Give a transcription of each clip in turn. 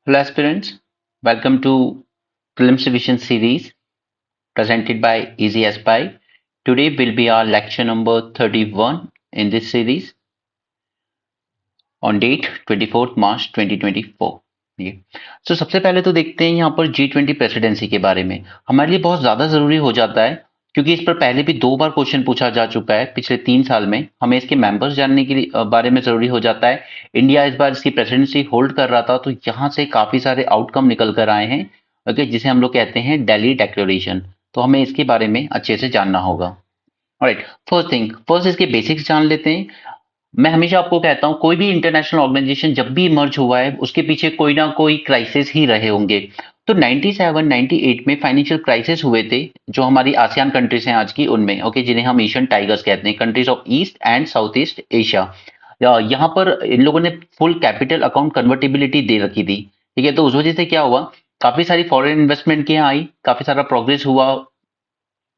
Hello aspirants, welcome to Prelims Revision series presented by Easy Aspire. Today will be our lecture number 31 in this series on date 24th March 2024। ये सबसे पहले तो देखते हैं यहाँ पर G20 प्रेसिडेंसी के बारे में। हमारे लिए बहुत ज़्यादा ज़रूरी हो जाता है क्योंकि इस पर पहले भी 2 बार क्वेश्चन पूछा जा चुका है पिछले 3 साल में। हमें इसके मेंबर्स जानने के बारे में ज़रूरी हो जाता है। इंडिया इस बार इसकी प्रेसिडेंसी होल्ड कर रहा था, तो यहाँ से काफ़ी सारे आउटकम निकल कर आए हैं, ओके, जिसे हम लोग कहते हैं दिल्ली डिक्लेरेशन। तो हमें इसके बारे में अच्छे से जानना होगा। ऑलराइट, फर्स्ट इसके बेसिक्स जान लेते हैं। मैं हमेशा आपको कहता हूं, कोई भी इंटरनेशनल ऑर्गेनाइजेशन जब भी इमर्ज हुआ है उसके पीछे कोई ना कोई क्राइसिस ही रहे होंगे। तो 97 98 में फाइनेंशियल क्राइसिस हुए थे जो हमारी आसियान कंट्रीज हैं आज की, उनमें, ओके, जिन्हें हम एशियन टाइगर्स कहते हैं, countries of east and south east Asia. यहाँ पर इन लोगों ने फुल कैपिटल अकाउंट कन्वर्टिबिलिटी दे रखी थी, ठीक है। तो उस वजह से क्या हुआ, काफी सारी फॉरेन इन्वेस्टमेंट की आई, काफी सारा प्रोग्रेस हुआ,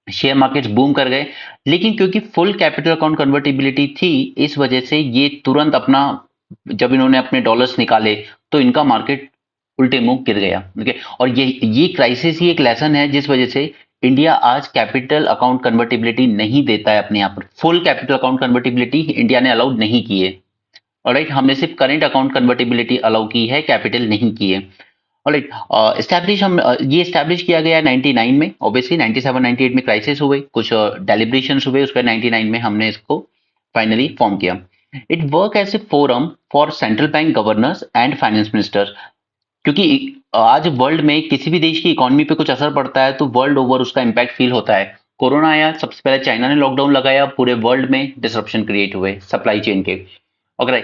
शेयर मार्केट्स बूम कर गए। लेकिन क्योंकि फुल कैपिटल अकाउंट कन्वर्टिबिलिटी थी, इस वजह से ये तुरंत अपना, जब इन्होंने अपने डॉलर्स निकाले तो इनका मार्केट उल्टे मुंह गिर गया, ओके। और ये क्राइसिस ही एक लेसन है जिस वजह से इंडिया आज कैपिटल अकाउंट कन्वर्टिबिलिटी नहीं देता है अपने यहाँ पर। Full capital account convertibility India ने अलाउड नहीं की है। ऑलराइट, हमने सिर्फ करेंट अकाउंट कन्वर्टिबिलिटी अलाउ की है, कैपिटल नहीं की है। ऑलराइट, ये एस्टैब्लिश किया गया 99 में। ऑब्वियसली 97 98 में क्राइसिस हुए, कुछ डेलिब्रेशंस हुए, उसके बाद 99 में हमने इसको फाइनली फॉर्म किया। It work as a forum for central bank governors and finance minister. क्योंकि आज वर्ल्ड में किसी भी देश की इकोनॉमी पे कुछ असर पड़ता है तो वर्ल्ड ओवर उसका इम्पैक्ट फील होता है। कोरोना आया, सबसे पहले चाइना ने लॉकडाउन लगाया, पूरे वर्ल्ड में डिसरप्शन क्रिएट हुए सप्लाई चेन के। ओके,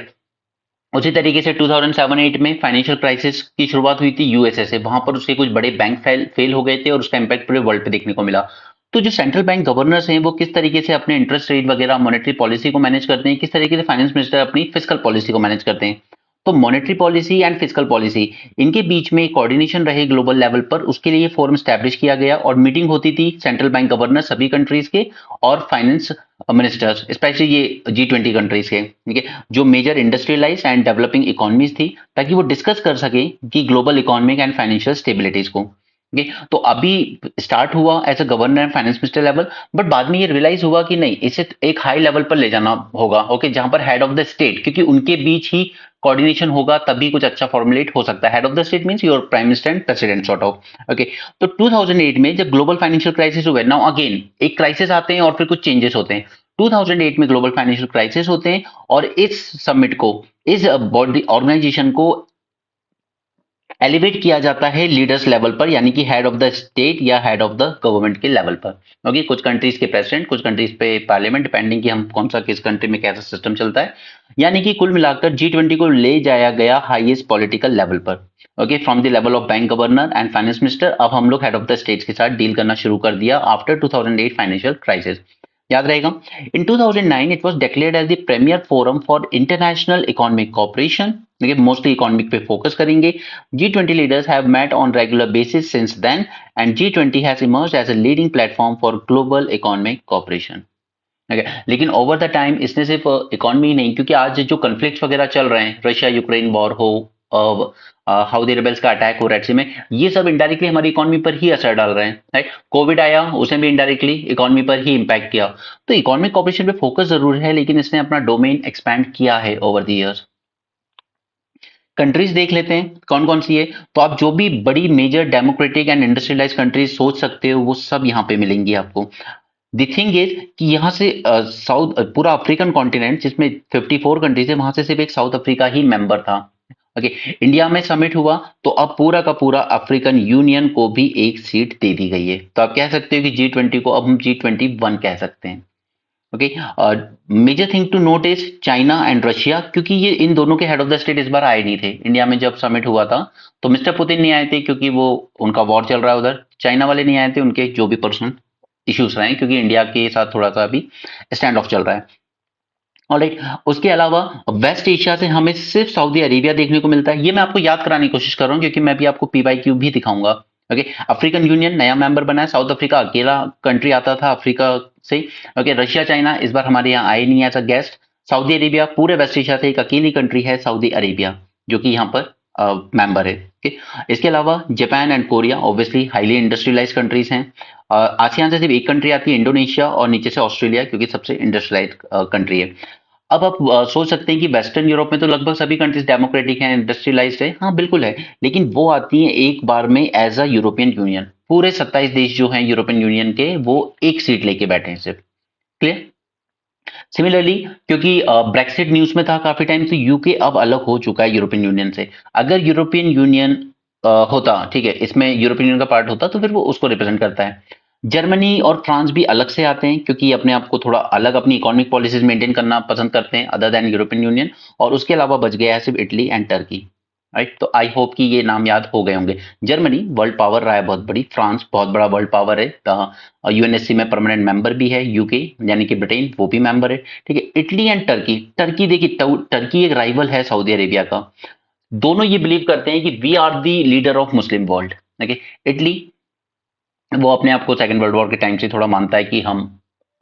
उसी तरीके से 2007-8 में फाइनेंशियल क्राइसिस की शुरुआत हुई थी यूएसए से। वहां पर उसके कुछ बड़े बैंक फेल हो गए थे और उसका इम्पैक्ट पूरे वर्ल्ड पे देखने को मिला। तो जो सेंट्रल बैंक गवर्नर्स हैं वो किस तरीके से अपने इंटरेस्ट रेट वगैरह, मॉनेटरी पॉलिसी को मैनेज करते हैं, किस तरीके से फाइनेंस मिनिस्टर अपनी फिस्कल पॉलिसी को मैनेज करते हैं। तो monetary policy and fiscal policy, इनके बीच में कोऑर्डिनेशन रहे ग्लोबल लेवल पर, उसके लिए फोरम स्टैब्लिश किया गया और मीटिंग होती थी सेंट्रल बैंक गवर्नर सभी कंट्रीज के और फाइनेंस मिनिस्टर्स, स्पेशली ये G20 कंट्रीज के, ठीक है, जो major industrialise and developing economies थी, ताकि वो डिस्कस कर सके कि global economic and financial stabilities को। ओके, तो अभी स्टार्ट हुआ as a governor and finance minister level, but बाद में ये रियलाइज हुआ कि नहीं, इसे एक हाई लेवल पर ले जाना होगा, ओके, जहां पर हेड ऑफ द स्टेट, क्योंकि उनके बीच ही कोऑर्डिनेशन होगा तभी कुछ अच्छा फॉर्मुलेट हो सकता है। Head of the state means your prime minister and president sort of, okay. तो 2008 में जब ग्लोबल फाइनेंशियल क्राइसिस हुए, नाउ अगेन एक क्राइसिस आते हैं और फिर कुछ चेंजेस होते हैं। 2008 में ग्लोबल फाइनेंशियल क्राइसिस होते हैं और इस समिट को, इस बॉडी ऑर्गेनाइजेशन को एलिवेट किया जाता है लीडर्स लेवल पर, यानी कि हेड ऑफ द स्टेट या हेड ऑफ द गवर्नमेंट के लेवल पर, ओके। कुछ कंट्रीज के प्रेसिडेंट, कुछ कंट्रीज पे पार्लियामेंट, डिपेंडिंग कि हम कौन सा किस कंट्री में कैसा सिस्टम चलता है। यानी कि कुल मिलाकर G20 को ले जाया गया हाईएस्ट पॉलिटिकल लेवल पर, okay, from the level of bank governor and finance minister. अब हम लोग हेड ऑफ द स्टेट्स के साथ डील करना शुरू कर दिया आफ्टर 2008 फाइनेंशियल क्राइसिस। याद रहेगा, in 2009 it was declared as the premier forum for international economic cooperation. देखिए, मोस्टली इकोनॉमिक पे फोकस करेंगे। G20 leaders have met on regular basis since then, and G20 has emerged as a leading platform for global economic cooperation. Okay. लेकिन over the time इसने सिर्फ economy नहीं, क्योंकि आज जो कन्फ्लिक्ट वगैरह चल रहे हैं, रशिया यूक्रेन वॉर हो, हाउदी रिबेल्स का अटैक हो रेड सी में, ये सब इनडायरेक्टली हमारी इकोनॉमी पर ही असर डाल रहे हैं, राइट। कोविड आया, उसने भी इनडायरेक्टली इकोनॉमी पर ही इंपैक्ट किया। तो इकोनॉमिक कॉपरेशन पे फोकस जरूर है, लेकिन इसने अपना डोमेन एक्सपैंड किया है ओवर द इयर्स। कंट्रीज देख लेते हैं कौन कौन सी है। तो आप जो भी बड़ी major democratic and industrialise countries सोच सकते हो वो सब यहाँ पे मिलेंगी आपको। द थिंग इज कि यहाँ से साउथ पूरा अफ्रीकन कॉन्टिनेंट जिसमें 54 कंट्रीज है, वहां से सिर्फ एक साउथ अफ्रीका ही मेंबर था, ओके। इंडिया में समिट हुआ तो अब पूरा का पूरा अफ्रीकन यूनियन को भी एक सीट दे दी गई है। तो आप कह सकते हो कि G20 को अब हम G21 कह सकते हैं, okay. Major thing to note is China and Russia, क्योंकि ये इन दोनों के हेड ऑफ द स्टेट इस बार आए नहीं थे इंडिया में जब समिट हुआ था। तो मिस्टर पुतिन नहीं आए थे क्योंकि वो उनका वॉर चल रहा है उधर। चाइना वाले नहीं आए थे, उनके जो भी पर्सनल इश्यूज रहे हैं, क्योंकि इंडिया के साथ थोड़ा सा अभी स्टैंड ऑफ चल रहा है। ऑलराइट, उसके अलावा वेस्ट एशिया से हमें सिर्फ सऊदी अरेबिया देखने को मिलता है। ये मैं आपको याद कराने की कोशिश कर रहा हूँ क्योंकि मैं भी आपको PYQ भी दिखाऊंगा, ओके। अफ्रीकन यूनियन नया मेंबर बना है, साउथ अफ्रीका अकेला कंट्री आता था अफ्रीका से, ओके। रशिया चाइना इस बार हमारे यहाँ आए नहीं as a guest. Saudi Arabia पूरे वेस्ट एशिया से एक अकेली कंट्री है, सऊदी अरेबिया, जो कि यहाँ पर मेंबर है। ठीक है, इसके अलावा Japan and Korea obviously highly industrialise countries हैं। आसियान से सिर्फ एक कंट्री आती है, इंडोनेशिया, और नीचे से ऑस्ट्रेलिया, क्योंकि सबसे इंडस्ट्रियलाइज कंट्री है। अब आप सोच सकते हैं कि वेस्टर्न यूरोप में तो लगभग सभी कंट्रीज डेमोक्रेटिक हैं, इंडस्ट्रियलाइज्ड है। हाँ बिल्कुल है, लेकिन वो आती हैं एक बार में एज अ यूरोपियन यूनियन। पूरे 27 देश जो हैं यूरोपियन यूनियन के, वो एक सीट लेके बैठे हैं सिर्फ। क्लियर। सिमिलरली, क्योंकि ब्रेक्सिट न्यूज में था काफी टाइम, तो यूके अब अलग हो चुका है यूरोपियन यूनियन से। अगर यूरोपियन यूनियन होता, ठीक है, इसमें यूरोपियन यूनियन का पार्ट होता, तो फिर वो उसको रिप्रेजेंट करता है। जर्मनी और फ्रांस भी अलग से आते हैं, क्योंकि ये अपने आप को थोड़ा अलग अपनी इकोनॉमिक पॉलिसीज मेंटेन करना पसंद करते हैं अदर देन यूरोपियन यूनियन। और उसके अलावा बच गया है सिर्फ इटली एंड टर्की। राइट, तो आई होप कि ये नाम याद हो गए होंगे। जर्मनी वर्ल्ड पावर रहा है बहुत बड़ी, फ्रांस बहुत बड़ा वर्ल्ड पावर है, यूएनएससी में परमानेंट मेंबर भी है, यूके यानी कि ब्रिटेन वो भी मेंबर है। ठीक है, इटली एंड टर्की, टर्की देखिए, टर्की एक राइवल है सऊदी अरेबिया का। दोनों ये बिलीव करते हैं कि we are the leader of Muslim world. देखिए, इटली वो अपने आप को सेकंड वर्ल्ड वॉर के टाइम से थोड़ा मानता है कि हम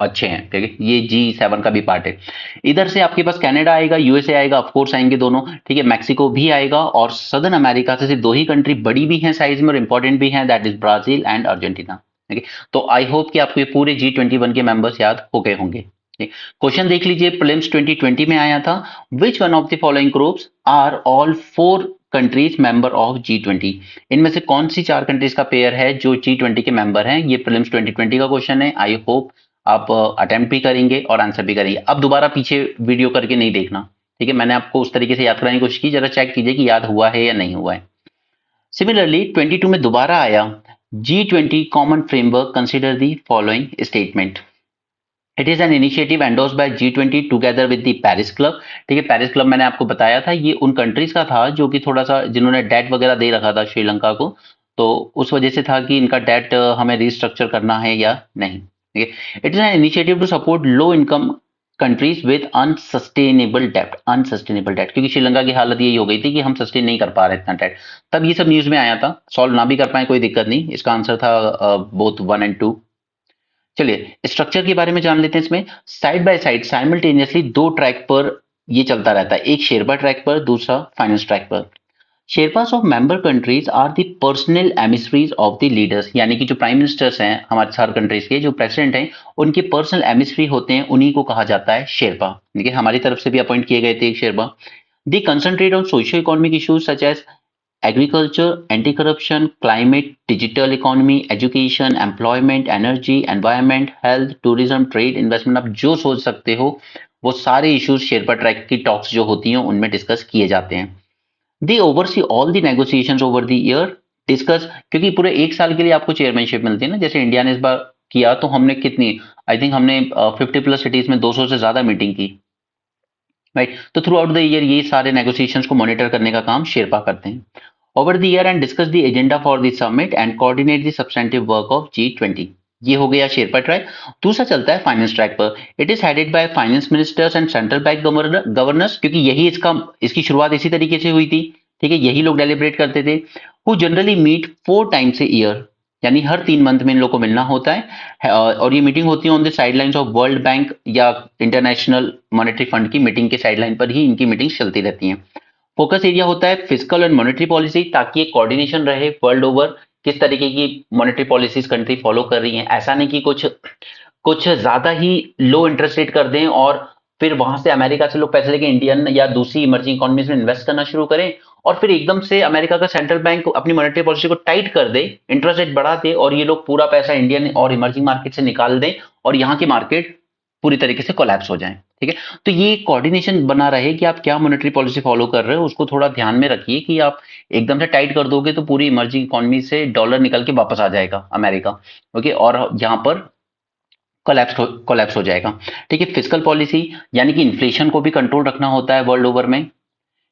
अच्छे हैं। ठीक है, ये G7 का भी पार्ट है। इधर से आपके पास कनाडा आएगा, यूएसए आएगा, ऑफ कोर्स आएंगे दोनों। ठीक है, मैक्सिको भी आएगा, और सदर्न अमेरिका से सिर्फ दो ही कंट्री बड़ी भी हैं साइज में और इंपॉर्टेंट भी हैं, that is Brazil and Argentina. ठीक है, तो आई होप कि आपको ये पूरे G21 के मेंबर्स याद हो गए होंगे। क्वेश्चन देख लीजिए, प्रीलिम्स 2020 में आया था, which one of the following groups are all four countries member of G20। इनमें से कौन सी चार कंट्रीज का पेयर है जो G20 के मेंबर हैं? ये प्रीलिम्स 2020 का क्वेश्चन है। आई होप आप अटेम्प्ट भी करेंगे और आंसर भी करेंगे। अब दोबारा पीछे वीडियो करके नहीं देखना, ठीक है, मैंने आपको उस तरीके से याद कराने की कोशिश की, जरा चेक कीजिए कि याद हुआ है या नहीं हुआ है। सिमिलरली 22 में दोबारा आया, G20 common framework consider the following statement. It is an initiative endorsed by G20 together with the Paris Club. ठीक है, पेरिस क्लब मैंने आपको बताया था, ये उन कंट्रीज का था जो कि थोड़ा सा जिन्होंने डेट वगैरह दे रखा था श्रीलंका को, तो उस वजह से था कि इनका डेट हमें रिस्ट्रक्चर करना है या नहीं। ठीक है, it is an initiative to support low income countries with unsustainable debt. Unsustainable debt, क्योंकि श्रीलंका की हालत यही हो गई थी कि हम सस्टेन नहीं कर पा रहे इतना डेट। तब ये सब न्यूज में आया था। सॉल्व ना भी कर पाए कोई दिक्कत नहीं, इसका आंसर था बोथ 1 एंड 2। चलिए स्ट्रक्चर के बारे में जान लेते हैं। इसमें साइड बाय साइड साइमल्टेनियसली दो ट्रैक पर ये चलता रहता है, एक शेरपा ट्रैक पर, दूसरा फाइनेंस ट्रैक पर। Sherpas of member countries are the personal emissaries of the leaders, यानी कि जो प्राइम मिनिस्टर्स हैं हमारे चार कंट्रीज के, जो प्रेसिडेंट हैं, उनके पर्सनल एमिसरी होते हैं, उन्हीं को कहा जाता है शेरपा। देखिए हमारी तरफ से भी अपॉइंट किए गए थे एक Sherpa. They concentrate on socio economic issues such as agriculture, anti-corruption, climate, digital economy, education, employment, energy, environment, health, tourism, trade, investment, आप जो सोच सकते हो वो सारे इश्यूज शेरपा ट्रैक की टॉक्स जो होती हैं उनमें डिस्कस किए जाते हैं। They oversee all the negotiations over the year, discuss, क्योंकि पूरे एक साल के लिए आपको चेयरमैनशिप मिलती है ना, जैसे इंडिया ने इस बार किया, तो हमने कितनी, आई थिंक हमने 50+ सिटीज में 200 से ज्यादा मीटिंग की। राइट, तो थ्रू आउट द ईयर ये सारे नेगोशिएशंस को मॉनिटर करने का काम शेरपा करते हैं। Over the year and discuss the agenda for the summit and coordinate the substantive work of G20। ये हो गया शेरपा ट्रैक। दूसरा चलता है फाइनेंस ट्रैक पर। It is headed by finance ministers and central bank governors, क्योंकि यही इसकी शुरुआत इसी तरीके से हुई थी। ठीक है, यही लोग डेलिब्रेट करते थे। Who generally meet 4 times a year, यानी हर 3 मंथ में इन लोग को मिलना होता है, और ये मीटिंग होती है on the sidelines of world bank या इंटरनेशनल मॉनेटरी फंड की मीटिंग के साइडलाइन पर ही इनकी मीटिंग चलती रहती हैं। फोकस एरिया होता है फिजिकल एंड मॉनेटरी पॉलिसी, ताकि एक कोऑर्डिनेशन रहे वर्ल्ड ओवर, किस तरीके की मॉनेटरी पॉलिसीज कंट्री फॉलो कर रही हैं। ऐसा नहीं कि कुछ कुछ ज्यादा ही लो इंटरेस्ट रेट कर दें और फिर वहां से अमेरिका से लोग पैसे लेके इंडियन या दूसरी इमर्जिंग इकोनॉमीज में इन्वेस्ट करना शुरू करें, और फिर एकदम से अमेरिका का सेंट्रल बैंक अपनी मॉनेटरी पॉलिसी को टाइट कर दे, इंटरेस्ट रेट बढ़ा दे, और ये लोग पूरा पैसा इंडियन और इमर्जिंग मार्केट से निकाल दें और यहाँ की मार्केट पूरी तरीके से कोलैप्स हो जाए। ठीक है, तो ये कोऑर्डिनेशन बना रहे कि आप क्या मॉनेटरी पॉलिसी फॉलो कर रहे हो, उसको थोड़ा ध्यान में रखिए कि आप एकदम से टाइट कर दोगे तो पूरी इमर्जिंग इकोनॉमी से डॉलर निकल के वापस आ जाएगा अमेरिका। ओके, और यहाँ पर कोलैप्स हो जाएगा। ठीक है, फिजिकल पॉलिसी, यानी कि इन्फ्लेशन को भी कंट्रोल रखना होता है वर्ल्ड ओवर में,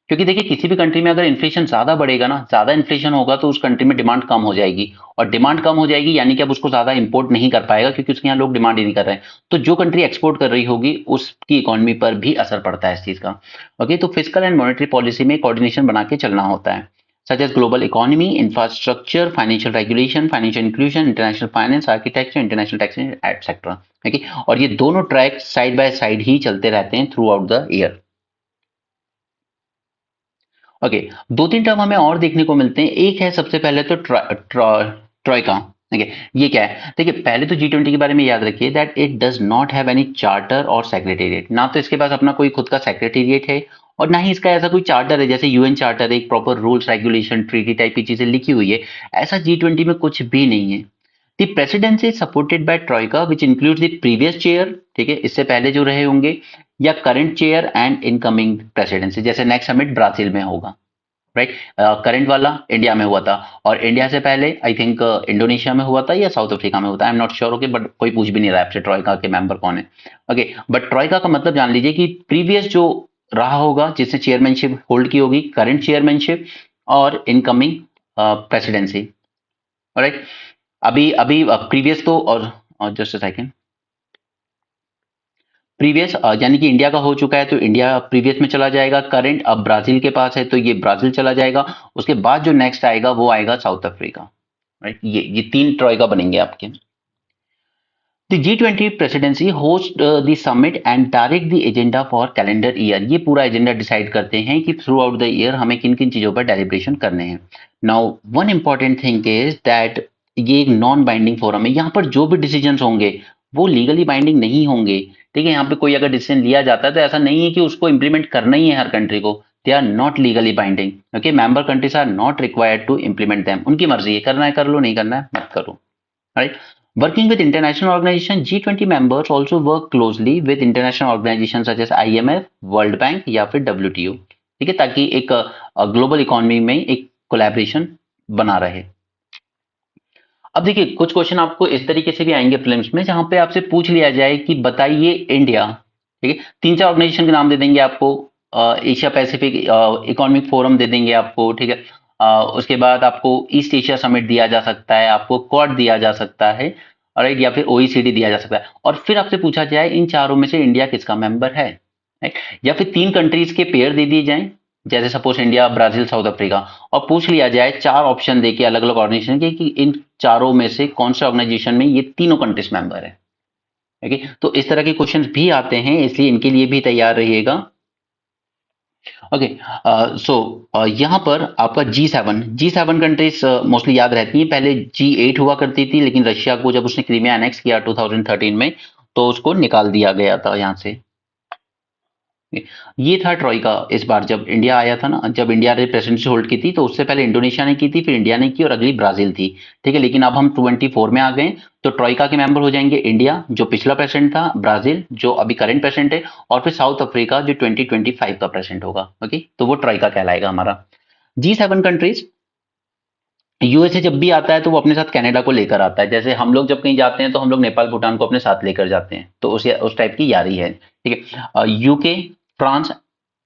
क्योंकि देखिए किसी भी कंट्री में अगर इन्फ्लेशन ज्यादा बढ़ेगा ना, ज्यादा इन्फ्लेशन होगा तो उस कंट्री में डिमांड कम हो जाएगी, और डिमांड कम हो जाएगी यानी कि अब उसको ज्यादा इंपोर्ट नहीं कर पाएगा, क्योंकि उसके यहाँ लोग डिमांड ही नहीं कर रहे हैं। तो जो कंट्री एक्सपोर्ट कर रही होगी उसकी इकोनॉमी पर भी असर पड़ता है इस चीज का। ओके, तो फिजिकल एंड मॉनेटरी पॉलिसी में कोऑर्डिनेशन बना के चलना होता है, such as global economy, infrastructure, financial regulation, financial inclusion, international finance, architecture, international taxation, etc. Okay? और ये दोनों ट्रैक साइड बाय साइड ही चलते रहते हैं through out the year. Okay, दो तीन टर्म हमें और देखने को मिलते हैं। एक है सबसे पहले तो ट्रॉयका। देखिए ये क्या है, देखिए पहले तो G20 के बारे में याद रखिए that it does not have any charter और सेक्रेटेरिएट। ना तो इसके पास अपना कोई खुद का सेक्रेटेरिएट है और ना ही इसका ऐसा कोई चार्टर है जैसे यूएन चार्टर, एक proper rules regulation treaty type की चीजें लिखी हुई है। ऐसा G20 में कुछ भी नहीं है। The presidency is supported by troika which includes the previous chair, ठीक है, इससे पहले जो रहे होंगे, या current chair and incoming presidency. जैसे नेक्स्ट समिट ब्राजील में होगा, राइट। करंट वाला इंडिया में हुआ था और इंडिया से पहले आई थिंक इंडोनेशिया में हुआ था या साउथ अफ्रीका में हुआ था, I am not sure. Okay, but कोई पूछ भी नहीं रहा आपसे ट्रॉयका के मेंबर कौन है। ओके, बट ट्रॉयका का मतलब जान लीजिए कि प्रीवियस जो रहा होगा जिसने चेयरमैनशिप होल्ड की होगी, करंट चेयरमैनशिप और इनकमिंग प्रेसिडेंसी, राइट। अभी अभी प्रीवियस तो, और जस्ट अ सेकेंड, प्रीवियस यानी कि इंडिया का हो चुका है तो इंडिया प्रीवियस में चला जाएगा। करंट अब ब्राजील के पास है तो ये ब्राजील चला जाएगा। उसके बाद जो नेक्स्ट आएगा वो आएगा साउथ अफ्रीका, राइट। ये तीन ट्रॉयका बनेंगे आपके। The G20 presidency host the summit and direct the agenda for calendar year. ये पूरा एजेंडा डिसाइड करते हैं कि थ्रू आउट द ईयर हमें किन किन चीजों पर डेलिब्रेशन करने हैं। Now one important thing is that ये एक नॉन बाइंडिंग फोरम है। यहाँ पर जो भी डिसीजन होंगे वो लीगली बाइंडिंग नहीं होंगे, ठीक है। यहाँ पे कोई अगर डिसीजन लिया जाता है तो ऐसा नहीं है कि उसको इंप्लीमेंट करना ही है हर कंट्री को। They are not legally binding, okay. Member countries are not required to implement them. उनकी मर्जी है, करना है कर लो, नहीं करना है मत करो, right. Working with international organizations, G20 members also work closely with international organizations such as IMF, World Bank या फिर WTO, ठीक है, ताकि एक ग्लोबल इकोनॉमी में एक कोलैबोरेशन बना रहे। अब देखिए कुछ क्वेश्चन आपको इस तरीके से भी आएंगे फिल्म्स में जहां पे आपसे पूछ लिया जाए कि बताइए इंडिया, ठीक है, तीन चार ऑर्गेनाइजेशन के नाम दे देंगे आपको, एशिया पैसिफिक इकोनॉमिक फोरम दे देंगे आपको, ठीक है। उसके बाद आपको ईस्ट एशिया समिट दिया जा सकता है, आपको क्वाड दिया जा सकता है, राइट, या फिर OECD दिया जा सकता है। और फिर आपसे पूछा जाए इन चारों में से इंडिया किसका मेंबर है, राइट। या फिर तीन कंट्रीज के पेयर दे दिए जाएं, जैसे suppose India, Brazil, south Africa, और पूछ लिया जाए चार ऑप्शन देके अलग अलग ऑर्गेनाइजेशन के कि इन चारों में से कौन से ऑर्गेनाइजेशन में ये तीनों कंट्रीज मेंबर है, ओके। तो इस तरह के क्वेश्चंस भी आते हैं, इसलिए इनके लिए भी तैयार रहिएगा, ओके। सो यहाँ पर आपका G7 कंट्रीज मोस्टली याद रहती हैं। पहले G8 हुआ करती थी लेकिन रशिया को जब उसने क्रीमिया एनेक्स किया 2013 में तो उसको निकाल दिया गया था यहाँ से। ये था ट्रॉयका। इस बार जब इंडिया आया था ना, जब इंडिया ने प्रेसिडेंसी होल्ड की थी तो उससे पहले इंडोनेशिया ने की थी, फिर इंडिया ने की और अगली ब्राजील थी, ठीक है। लेकिन अब हम 24 में आ गए तो ट्रॉयका के मेंबर हो जाएंगे इंडिया जो पिछला प्रेसिडेंट था, ब्राजील जो अभी करंट प्रेसिडेंट है, और फिर साउथ अफ्रीका जो 2025 का प्रेसिडेंट होगा, ओके। तो वो ट्रॉयका कहलाएगा हमारा। G7 कंट्रीज, यूएसए जब भी आता है तो वो अपने साथ कनाडा को लेकर आता है। जैसे हम लोग जब कहीं जाते हैं तो हम लोग नेपाल भूटान को अपने साथ लेकर जाते हैं, तो उस टाइप की यारी है, ठीक है। UK, France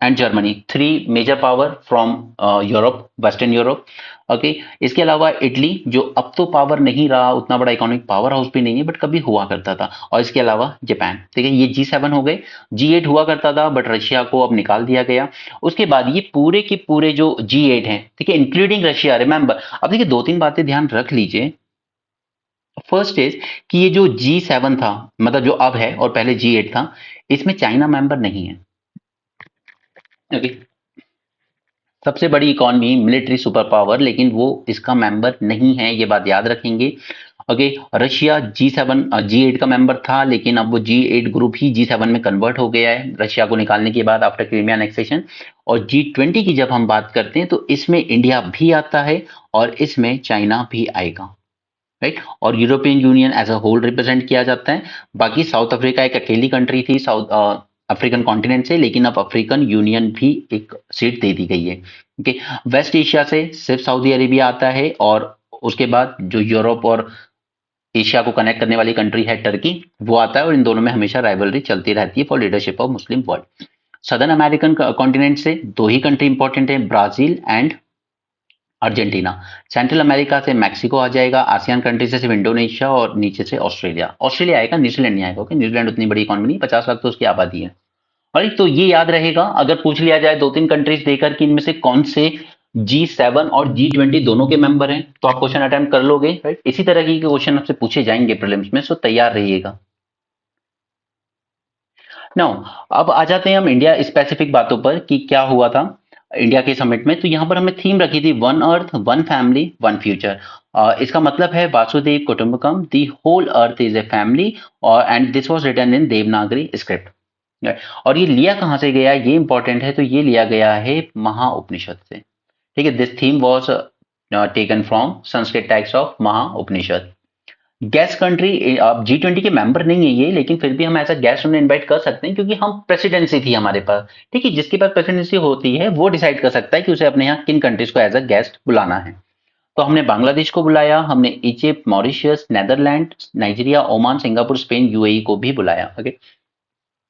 and Germany, three major power from Europe, western Europe, okay. इसके अलावा इटली जो अब तो पावर नहीं रहा, उतना बड़ा इकोनॉमिक पावर हाउस भी नहीं है बट कभी हुआ करता था, और इसके अलावा जापान, ठीक है। ये G7 हो गए। G8 हुआ करता था बट रशिया को अब निकाल दिया गया। उसके बाद ये पूरे के पूरे जो G8 हैं, ठीक है, इंक्लूडिंग रशिया, रिमेंबर। अब देखिए दो तीन बातें ध्यान रख लीजिए। फर्स्ट इज कि ये जो G7 था, मतलब जो अब है और पहले G8 था, इसमें चाइना मेंबर नहीं है, ओके। सबसे बड़ी इकोनॉमी, मिलिट्री सुपर पावर, लेकिन वो इसका मेंबर नहीं है, ये बात याद रखेंगे, ओके। रशिया G8 का मेंबर था लेकिन अब वो G8 ग्रुप ही G7 में कन्वर्ट हो गया है रशिया को निकालने के बाद आफ्टर क्रीमिया एनेक्सेशन। और G20 की जब हम बात करते हैं तो इसमें इंडिया भी आता है और इसमें चाइना भी आएगा, राइट। और European Union as a whole represent किया जाता है। बाकी साउथ अफ्रीका एक अकेली कंट्री थी साउथ अफ्रीकन कॉन्टिनेंट से, लेकिन अब अफ्रीकन यूनियन भी एक सीट दे दी गई है, ओके। वेस्ट एशिया से सिर्फ सऊदी अरेबिया आता है और उसके बाद जो यूरोप और एशिया को कनेक्ट करने वाली कंट्री है टर्की, वो आता है, और इन दोनों में हमेशा राइवलरी चलती रहती है for leadership of Muslim world. Southern American continent से दो ही कंट्री इंपॉर्टेंट है, Brazil and Argentina. Central America से मैक्सिको आ जाएगा, आसियान कंट्री से सिर्फ इंडोनेशिया और नीचे से ऑस्ट्रेलिया। ऑस्ट्रेलिया आएगा, न्यूजीलैंड नहीं आएगा, ओके। न्यूजीलैंड उतनी बड़ी इकोनॉमी नहीं, 50 लाख तो उसकी आबादी है, राइट। तो ये याद रहेगा अगर पूछ लिया जाए दो तीन कंट्रीज देकर कि इनमें से कौन से G7 और G20 दोनों के मेंबर हैं, तो आप क्वेश्चन अटेम्प्ट कर लोगे, राइट। इसी तरह के क्वेश्चन आपसे पूछे जाएंगे प्रीलिम्स में, सो तैयार रहिएगा। नाउ अब आ जाते हैं हम इंडिया स्पेसिफिक बातों पर कि क्या हुआ था। इंडिया के समिट में। तो यहाँ पर हमें थीम रखी थी one earth one family one future. इसका मतलब है वासुदेव कुटुंबकम, the whole earth is a family, और and this was written in Devanagari script. और ये लिया कहाँ से गया, ये इंपॉर्टेंट है। तो ये लिया गया है महाउपनिषद से। ठीक है, this theme was taken from Sanskrit text of Mahaupanishad. Guest country, अब G20 के मेंबर नहीं है ये, लेकिन फिर भी हम ऐसा गेस्ट उन्हें इनवाइट कर सकते हैं, क्योंकि हम प्रेसिडेंसी थी हमारे पास। ठीक है, जिसके पास प्रेसिडेंसी होती है वो डिसाइड कर सकता है कि उसे अपने यहाँ किन कंट्रीज को एज अ गेस्ट बुलाना है। तो हमने बांग्लादेश को बुलाया, हमने Egypt, Mauritius, Netherland, Nigeria, Oman, Singapore, Spain, UAE को भी बुलाया। ओके,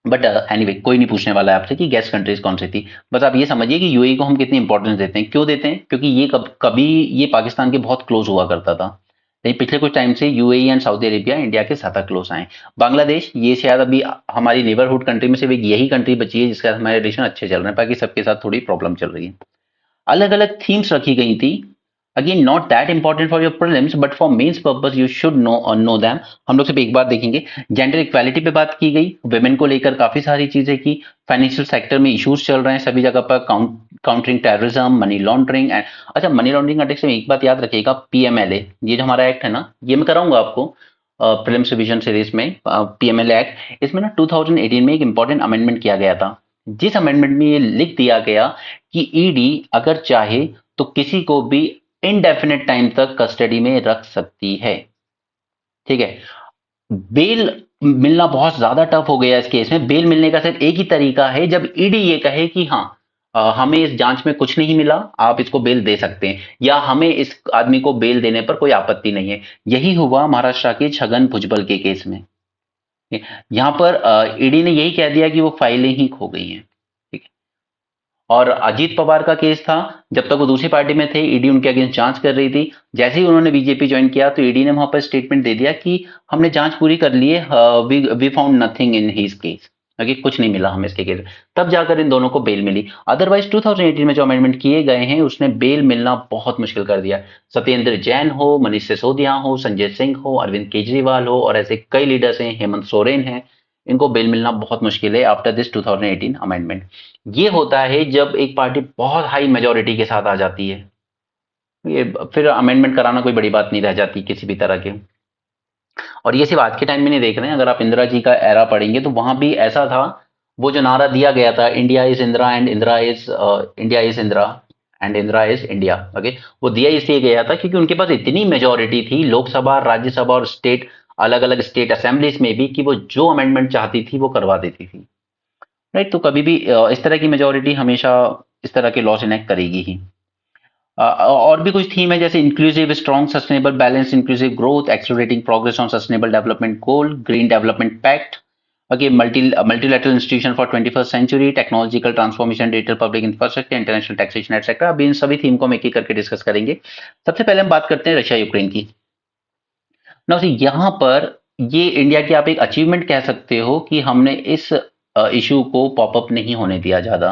बट एनीवे कोई नहीं पूछने वाला है आपसे कि गेस्ट कंट्रीज कौन सी थी। बस आप ये समझिए कि यूएई को हम कितनी इंपॉर्टेंस देते हैं। क्यों देते हैं? क्योंकि ये कभी ये पाकिस्तान के बहुत क्लोज हुआ करता था, लेकिन पिछले कुछ टाइम से UAE and Saudi Arabia India के ज्यादा क्लोज आए। बांग्लादेश ये शायद अभी हमारी नेबरहुड कंट्री में सिर्फ एक यही कंट्री बची है जिसके साथ हमारे रिलेशन अच्छे चल रहे हैं, बाकी सबके साथ थोड़ी प्रॉब्लम चल रही है। अलग अलग थीम्स रखी गई थी। Again not that important for your prelims, but for mains purpose you should know them. हम लोग सिर्फ एक बार देखेंगे। जेंडर इक्वालिटी पे बात की गई, वुमेन को लेकर काफी सारी चीजें की। फाइनेंशियल सेक्टर में इश्यूज चल रहे हैं सभी जगह पर, countering terrorism, money laundering and, अच्छा मनी लॉन्ड्रिंग कंटेक्स्ट में एक बात याद रखिएगा, पीएमएलए ये जो हमारा एक्ट है ना, ये मैं कराऊंगा आपको प्रीलिम्स रिवीजन सीरीज में। पीएमएलए एक्ट, इसमें ना 2018 में एक इंपॉर्टेंट अमेंडमेंट किया गया था, जिस अमेंडमेंट में ये लिख दिया गया कि ईडी अगर चाहे तो किसी को भी इनडेफिनेट टाइम तक कस्टडी में रख सकती है। ठीक है, बेल मिलना बहुत ज्यादा टफ हो गया इस केस में। बेल मिलने का सिर्फ एक ही तरीका है, जब ईडी ये कहे कि हाँ हमें इस जांच में कुछ नहीं मिला, आप इसको बेल दे सकते हैं, या हमें इस आदमी को बेल देने पर कोई आपत्ति नहीं है। यही हुआ महाराष्ट्र के छगन भुजबल के केस में। यहां पर ईडी ने यही कह दिया कि वो फाइलें ही खो गई हैं। और अजीत पवार का केस था, जब तक वो दूसरी पार्टी में थे ईडी उनके अगेंस्ट जांच कर रही थी। जैसे ही उन्होंने बीजेपी ज्वाइन किया तो ईडी ने वहां पर स्टेटमेंट दे दिया कि हमने जांच पूरी कर ली है, we found nothing in his case, अगे कुछ नहीं मिला हमें इसके केस। तब जाकर इन दोनों को बेल मिली। अदरवाइज 2018 में जो अमेंडमेंट किए गए हैं उसने बेल मिलना बहुत मुश्किल कर दिया। सत्येंद्र जैन हो, मनीष सिसोदिया हो, संजय सिंह हो, अरविंद केजरीवाल हो, और ऐसे कई लीडर्स हैं, हेमंत सोरेन है, इनको बेल मिलना बहुत मुश्किल है आफ्टर दिस 2018 अमेंडमेंट। ये होता है जब एक पार्टी बहुत हाई मेजोरिटी के साथ आ जाती है, ये फिर अमेंडमेंट कराना कोई बड़ी बात नहीं रह जाती किसी भी तरह के। और ये सिर्फ आज के टाइम में नहीं देख रहे हैं, अगर आप इंदिरा जी का एरा पढ़ेंगे तो वहां भी ऐसा था। वो जो नारा दिया गया था, India is Indira and Indira is India is Indira and Indira is India, okay, वो दिया इसलिए गया था क्योंकि उनके पास इतनी मेजोरिटी थी लोकसभा, राज्यसभा और स्टेट, अलग अलग स्टेट असेंबलीज में भी, कि वो जो अमेंडमेंट चाहती थी वो करवा देती थी। राइट, तो कभी भी इस तरह की मेजोरिटी हमेशा इस तरह के लॉस इनेक्ट करेगी ही। और भी कुछ थीम है, जैसे inclusive strong sustainable balance inclusive growth, accelerating progress on sustainable development goal, green development pact, okay, multilateral institution for 21st century, technological transformation, digital public infrastructure, international taxation etcetera. अभी इन सभी theme को हम एक एक करके डिस्कस करेंगे। सबसे पहले हम बात करते हैं रशिया यूक्रेन की। ना यहाँ पर ये इंडिया की आप एक अचीवमेंट कह सकते हो कि हमने इस इशू को पॉपअप नहीं होने दिया ज्यादा।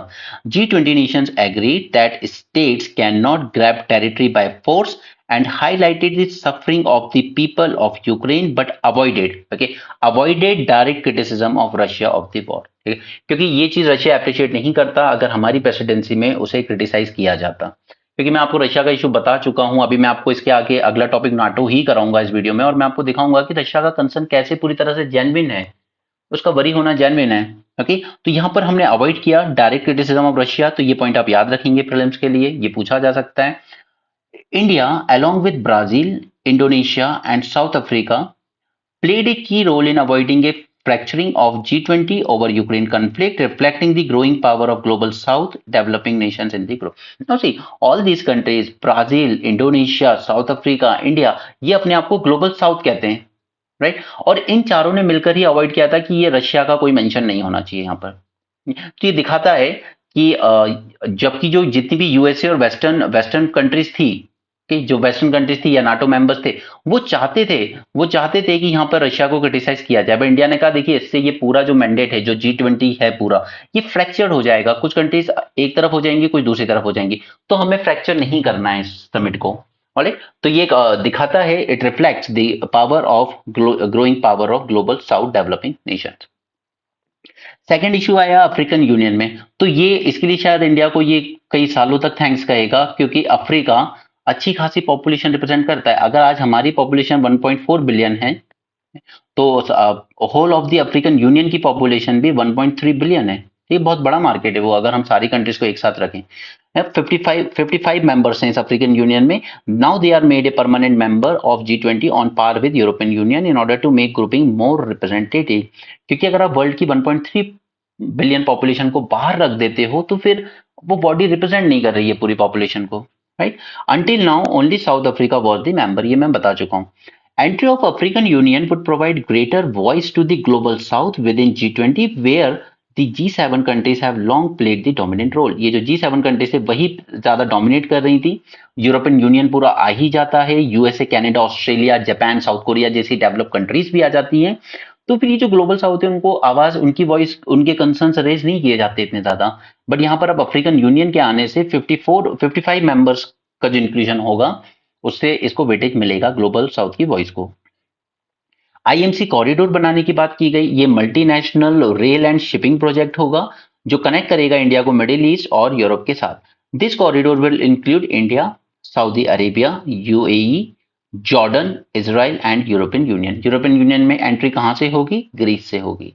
G20 nations agreed that states cannot grab territory by force and highlighted the suffering of the people of Ukraine but avoided direct criticism of Russia of the war। ठीक है, क्योंकि ये चीज रशिया अप्रिशिएट नहीं करता अगर हमारी प्रेसिडेंसी में उसे क्रिटिसाइज किया जाता। क्योंकि मैं आपको रशिया का इशू बता चुका हूं, अभी मैं आपको इसके आगे अगला टॉपिक नाटो ही कराऊंगा इस वीडियो में, और मैं आपको दिखाऊंगा कि रशिया का कंसर्न कैसे पूरी तरह से जेन्युइन है, उसका वरी होना जेन्युइन है। ओके, तो यहां पर हमने अवॉइड किया डायरेक्ट क्रिटिसिज्म ऑफ रशिया, तो ये पॉइंट आप याद रखेंगे प्रीलिम्स के लिए, ये पूछा जा सकता है। India along with Brazil, Indonesia and South Africa played a key role in avoiding a fracturing of G20 over Ukraine conflict, reflecting the growing power of global South developing nations in the group. Now see, all these countries, Brazil, Indonesia, South Africa, India, ये अपने आप को global south कहते हैं, right. और इन चारों ने मिलकर ही अवॉइड किया था कि ये रशिया का कोई मेंशन नहीं होना चाहिए यहाँ पर। तो ये दिखाता है कि जबकि जो जितनी भी यूएसए और वेस्टर्न वेस्टर्न कंट्रीज थी, कि जो वेस्टर्न कंट्रीज थी या नाटो मेंबर्स थे, वो चाहते थे कि यहाँ पर रशिया को क्रिटिसाइज किया जाए। इंडिया ने कहा देखिए इससे ये पूरा जो मैंडेट है, जो G20 है पूरा, ये फ्रैक्चर्ड हो जाएगा, कुछ कंट्रीज एक तरफ हो जाएंगी, कुछ दूसरी तरफ हो जाएंगी, तो हमें फ्रैक्चर नहीं करना है इस समिट को। ऑलराइट, तो ये दिखाता है, it reflects the power of growing power of global south developing Nations. Second issue आया अफ्रीकन यूनियन में, तो ये इसके लिए शायद इंडिया को ये कई सालों तक थैंक्स कहेगा, क्योंकि अफ्रीका अच्छी खासी पॉपुलेशन रिप्रेजेंट करता है। अगर आज हमारी पॉपुलेशन 1.4 बिलियन है, तो whole of the African Union की पॉपुलेशन भी 1.3 बिलियन है। ये बहुत बड़ा मार्केट है वो, अगर हम सारी कंट्रीज को एक साथ रखें। 55 मेंबर्स हैं इस अफ्रीकन यूनियन में। Now they are made a permanent member of G20 on par with European Union in order to make grouping more representative. क्योंकि अगर आप वर्ल्ड की 1.3 बिलियन पॉपुलेशन को बाहर रख देते हो, तो फिर वो बॉडी रिप्रेजेंट नहीं कर रही है पूरी पॉपुलेशन को, right. Until now only south Africa was the member, ये मैं बता चुका हूँ। Entry of African Union would provide greater voice to the global south within G20, where the G7 countries have long played the dominant role। ये जो G7 countries है वही ज्यादा डोमिनेट कर रही थी। यूरोपियन यूनियन पूरा आ ही जाता है, USA, Canada, Australia, Japan, south Korea जैसी डेवलप कंट्रीज भी आ जाती हैं। तो फिर ये जो ग्लोबल साउथ है उनको आवाज, उनकी वॉइस, उनके कंसर्न्स रेज नहीं किए जाते इतने ज्यादा। बट यहाँ पर अब अफ्रीकन यूनियन के आने से 55 मेंबर्स का जो इंक्लूजन होगा, उससे इसको वेटेज मिलेगा ग्लोबल साउथ की वॉइस को। आईएमसी कॉरिडोर बनाने की बात की गई। ये multinational rail and shipping project होगा जो कनेक्ट करेगा इंडिया को मिडिल ईस्ट और यूरोप के साथ। This corridor will include India, Saudi Arabia, UAE, Jordan, Israel and European union. European union में एंट्री कहां से होगी? ग्रीस से होगी।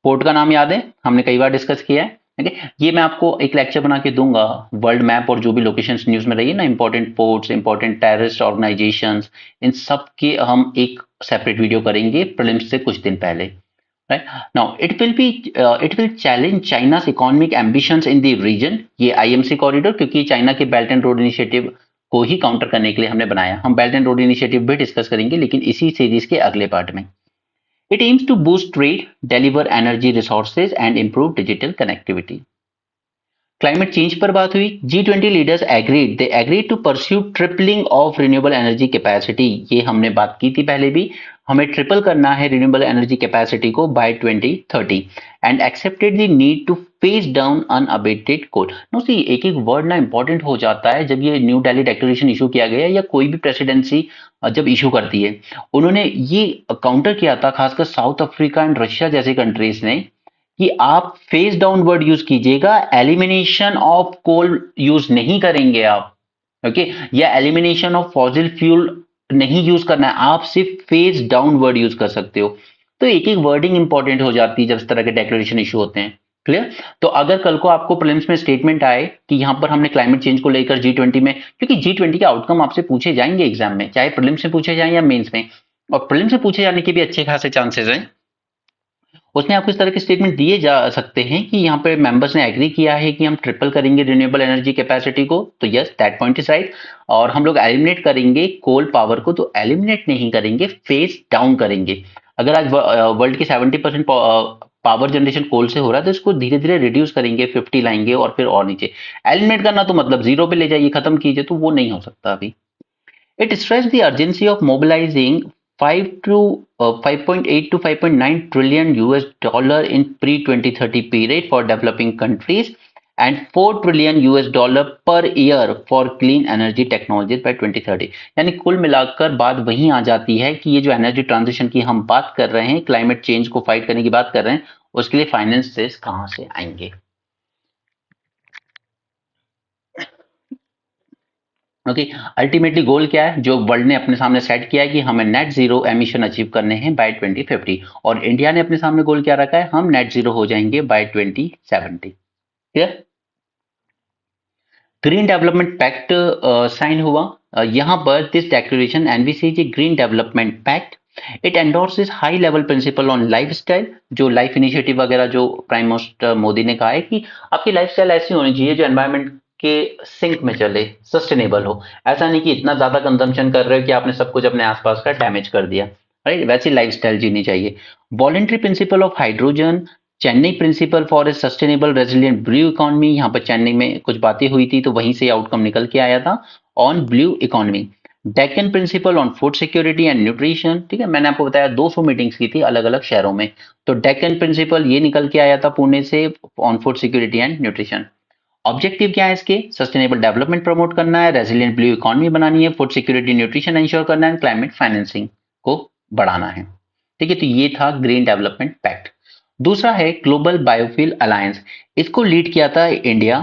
पोर्ट का नाम याद है, हमने कई बार डिस्कस किया है। ठीक है, ये मैं आपको एक लेक्चर बना के दूंगा, वर्ल्ड मैप और जो भी लोकेशंस न्यूज में रही है ना, important ports, important terrorist organisations, इन सब के हम एक सेपरेट वीडियो करेंगे प्रीलिम्स से कुछ दिन पहले। Right now it will challenge China's economic ambitions in the region. ये आईएमसी कॉरिडोर, क्योंकि चाइना के बेल्ट एंड रोड इनिशिएटिव को ही काउंटर करने के लिए हमने बनाया। हम बेल्ट एंड रोड इनिशिएटिव भी डिस्कस करेंगे, लेकिन इसी सीरीज के अगले पार्ट में। It aims to boost trade, deliver energy resources, and improve digital connectivity. Climate change पर बात हुई। G20 leaders agreed to pursue tripling of renewable energy capacity. ये हमने बात की थी पहले भी, हमें ट्रिपल करना है रिन्यूएबल एनर्जी कैपेसिटी को by 2030 and accepted the need to phase down unabated coal. No see, एक एक वर्ड ना इंपॉर्टेंट हो जाता है जब ये न्यू दिल्ली डिक्लेरेशन इशू किया गया या कोई भी प्रेसिडेंसी जब इशू करती है। उन्होंने ये काउंटर किया था खासकर साउथ अफ्रीका एंड रशिया जैसी कंट्रीज ने कि आप फेस डाउन वर्ड यूज कीजिएगा, एलिमिनेशन ऑफ कोल यूज नहीं करेंगे आप, ओके, या एलिमिनेशन ऑफ फॉसिल फ्यूल नहीं यूज करना है, आप सिर्फ फेस डाउन वर्ड यूज कर सकते हो। तो एक एक वर्डिंग इंपॉर्टेंट हो जाती है जब इस तरह के डेक्लेरेशन इशू होते हैं। क्लियर? तो अगर कल को आपको प्रीलिम्स में स्टेटमेंट आए कि यहां पर हमने क्लाइमेट चेंज को लेकर G20 में, क्योंकि G20 के आउटकम आपसे पूछे जाएंगे एग्जाम में, चाहे प्रीलिम्स में पूछे जाए या मेंस में, और प्रीलिम्स में पूछे जाने के भी अच्छे खासे चांसेस हैं। उसमें आपको इस तरह के स्टेटमेंट दिए जा सकते हैं कि यहाँ पे मेंबर्स ने एग्री किया है कि हम ट्रिपल करेंगे रिन्यूएबल एनर्जी कैपेसिटी को, तो yes, that point is right. और हम लोग एलिमिनेट करेंगे कोल पावर को, तो एलिमिनेट नहीं करेंगे, फेस डाउन करेंगे। अगर आज वर्ल्ड की 70% पावर जनरेशन कोल से हो रहा है, तो इसको धीरे धीरे रिड्यूस करेंगे, 50 लाएंगे और फिर और नीचे। एलिमिनेट करना तो मतलब जीरो पे ले जाइए, खत्म कीजिए, तो वो नहीं हो सकता अभी। It stressed the urgency of mobilizing 5.8 to 5.9 trillion US dollar in pre-2030 period for developing countries and 4 trillion US dollar per year for clean energy technologies by 2030। यानी कुल मिलाकर बात वहीं आ जाती है कि ये जो एनर्जी ट्रांजिशन की हम बात कर रहे हैं, क्लाइमेट चेंज को फाइट करने की बात कर रहे हैं, उसके लिए फाइनेंसेस कहां से आएंगे। ओके, अल्टीमेटली गोल क्या है जो वर्ल्ड ने अपने सामने सेट किया है कि हमें नेट जीरो एमिशन अचीव करने हैं बाय 2050, और इंडिया ने अपने सामने गोल क्या रखा है, हम नेट जीरो हो जाएंगे by 2070। Clear? Green development pact sign हुआ। यहां पर this declaration NVCG green development pact, it endorses high level principle on lifestyle. जो लाइफ इनिशिएटिव वगैरह जो प्राइम मिनिस्टर मोदी ने कहा है कि आपकी लाइफस्टाइल ऐसी होनी चाहिए जो एनवायरमेंट के सिंक में चले, सस्टेनेबल हो। ऐसा नहीं कि इतना ज्यादा कंजम्पशन कर रहे हो कि आपने सब कुछ अपने आसपास का डैमेज कर दिया, राइट? वैसी लाइफस्टाइल जीनी चाहिए। Voluntary principle of hydrogen, Chennai principle for a sustainable resilient blue economy. यहाँ पर चेन्नई में कुछ बातें हुई थी तो वहीं से आउटकम निकल के आया था on blue economy. Deccan principal on food security and nutrition, ठीक है, मैंने आपको बताया 200 मीटिंग्स की थी अलग अलग शहरों में, तो डेक्कन प्रिंसिपल ये निकल के आया था पुणे से on food security and nutrition. Objective क्या है इसके? सस्टेनेबल डेवलपमेंट प्रमोट करना है, रेजिलियंट ब्लू इकोनॉमी बनानी है, फूड सिक्योरिटी न्यूट्रिशन इंश्योर करना है, क्लाइमेट फाइनेंसिंग को बढ़ाना है। ठीक है, तो ये था ग्रीन डेवलपमेंट पैक्ट। दूसरा है ग्लोबल बायोफ्यूल अलायंस, इसको लीड किया था India,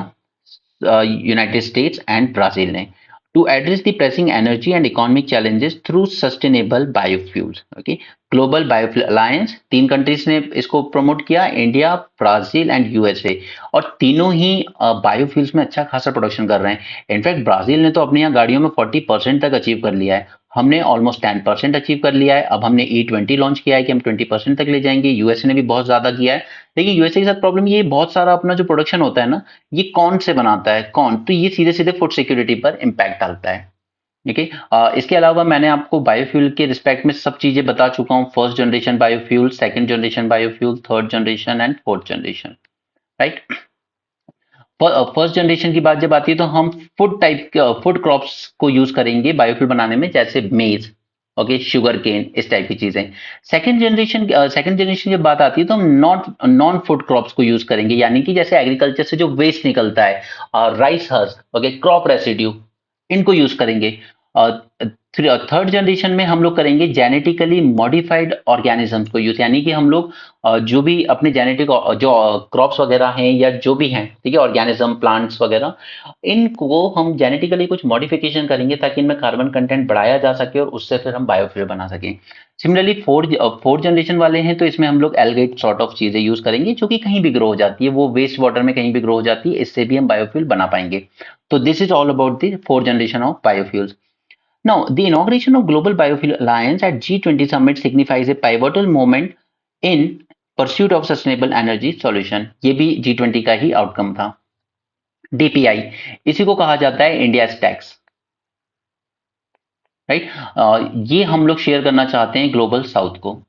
United States and Brazil ने, to address the pressing energy and economic challenges through sustainable biofuels. Okay, global biofuel alliance, तीन कंट्रीज ने इसको प्रमोट किया, इंडिया, ब्राजील एंड यूएसए, और तीनों ही बायोफ्यूल्स में अच्छा खासा प्रोडक्शन कर रहे हैं। इनफैक्ट ब्राजील ने तो अपनी यहाँ गाड़ियों में 40% तक अचीव कर लिया है, हमने ऑलमोस्ट 10% अचीव कर लिया है। अब हमने E20 लॉन्च किया है कि हम 20% तक ले जाएंगे। यूएसए ने भी बहुत ज्यादा किया है, लेकिन यूएसए के साथ प्रॉब्लम ये, बहुत सारा अपना जो प्रोडक्शन होता है ना, ये कौन से बनाता है, कौन, तो ये सीधे सीधे फूड सिक्योरिटी पर इम्पैक्ट डालता है। ठीक है, इसके अलावा मैंने आपको बायोफ्यूल के रिस्पेक्ट में सब चीजें बता चुका हूँ, first generation biofuel, second generation biofuel, third generation and fourth generation, right. First generation की बात जब आती है तो हम फूड क्रॉप्स को यूज करेंगे बायोफ्यूल बनाने में, जैसे मेज, ओके, शुगर केन, इस टाइप की चीजें। सेकंड जनरेशन की बात आती है तो हम नॉन फूड क्रॉप्स को यूज करेंगे, यानी कि जैसे एग्रीकल्चर से जो वेस्ट निकलता है, rice husk, okay, crop residue, इनको यूज करेंगे। थर्ड जनरेशन में हम लोग करेंगे जेनेटिकली मॉडिफाइड ऑर्गेनिजम्स को यूज, यानी कि हम लोग जो भी अपने जेनेटिक जो क्रॉप्स वगैरह हैं या जो भी हैं, ठीक है, ऑर्गेनिज्म, प्लांट्स वगैरह, इनको हम जेनेटिकली कुछ मॉडिफिकेशन करेंगे ताकि इनमें कार्बन कंटेंट बढ़ाया जा सके और उससे फिर हम बायोफ्यूल बना सकें। सिमिलरली फोर्थ जनरेशन वाले हैं तो इसमें हम लोग एल्गेट सॉर्ट ऑफ चीजें यूज करेंगे जो कि कहीं भी ग्रो हो जाती है, वो वेस्ट वाटर में कहीं भी ग्रो हो जाती है, इससे भी हम बायोफ्यूल बना पाएंगे। तो this is all about the fourth generation of biofuels. Now, the inauguration of Global Biofuel Alliance at G20 summit signifies a pivotal moment in pursuit of sustainable energy solution। ये भी G20 का ही outcome था। DPI, इसी को कहा जाता है India tax, right. ये हम लोग शेयर करना चाहते हैं ग्लोबल साउथ को।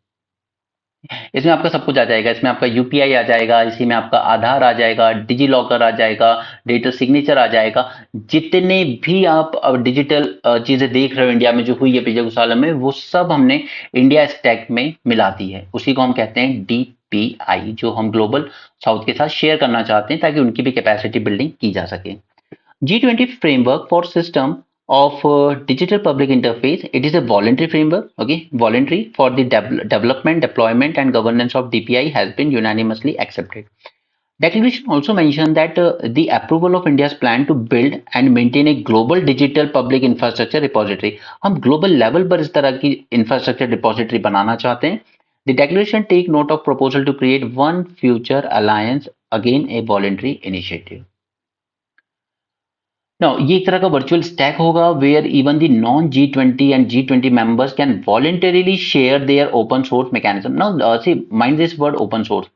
इसमें आपका सब कुछ आ जाएगा, इसमें आपका यूपीआई आ जाएगा, इसी में आपका आधार आ जाएगा, डिजी लॉकर आ जाएगा, डिजिटल सिग्नेचर आ जाएगा। जितने भी आप डिजिटल चीजें देख रहे हो इंडिया में जो हुई है पिछले कुछ सालों में, वो सब हमने इंडिया स्टैक में मिला दी है, उसी को हम कहते हैं डीपीआई, जो हम ग्लोबल साउथ के साथ शेयर करना चाहते हैं ताकि उनकी भी कैपेसिटी बिल्डिंग की जा सके। G20 framework for system of digital public interface. It is a voluntary framework. Okay, voluntary for the development, deployment, and governance of DPI has been unanimously accepted. Declaration also mentioned that the approval of India's plan to build and maintain a global digital public infrastructure repository. हम global level पर इस तरह की infrastructure repository बनाना चाहते हैं. The declaration take note of proposal to create one future alliance, again a voluntary initiative. Now, ये एक तरह का वर्चुअल स्टैक होगा where even the non G20 and G20 members can voluntarily share their open source mechanism. Now see mind this word open source.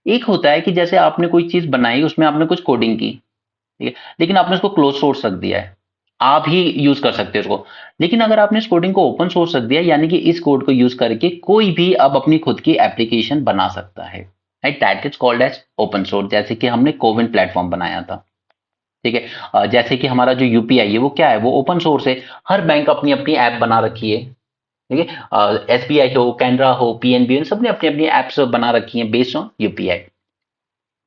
एक होता है कि जैसे आपने कोई चीज बनाई, उसमें आपने कुछ कोडिंग की, ठीक है, लेकिन आपने उसको क्लोज सोर्स रख दिया है, आप ही यूज कर सकते हो उसको। लेकिन अगर आपने इस कोडिंग को ओपन सोर्स रख दिया, यानी कि इस कोड को यूज करके कोई भी अब अपनी खुद की एप्लीकेशन बना सकता है, right, that is called as open source. जैसे कि हमने कोविन प्लेटफॉर्म बनाया था, ठीक है, जैसे कि हमारा जो यूपीआई है वो क्या है, वो ओपन सोर्स है, हर बैंक अपनी अपनी ऐप बना रखी है, ठीक है, एसबीआई हो, कैनरा हो, पीएनबी, इन सब ने अपनी अपनी एप्स बना रखी हैं बेस्ड ऑन यूपीआई,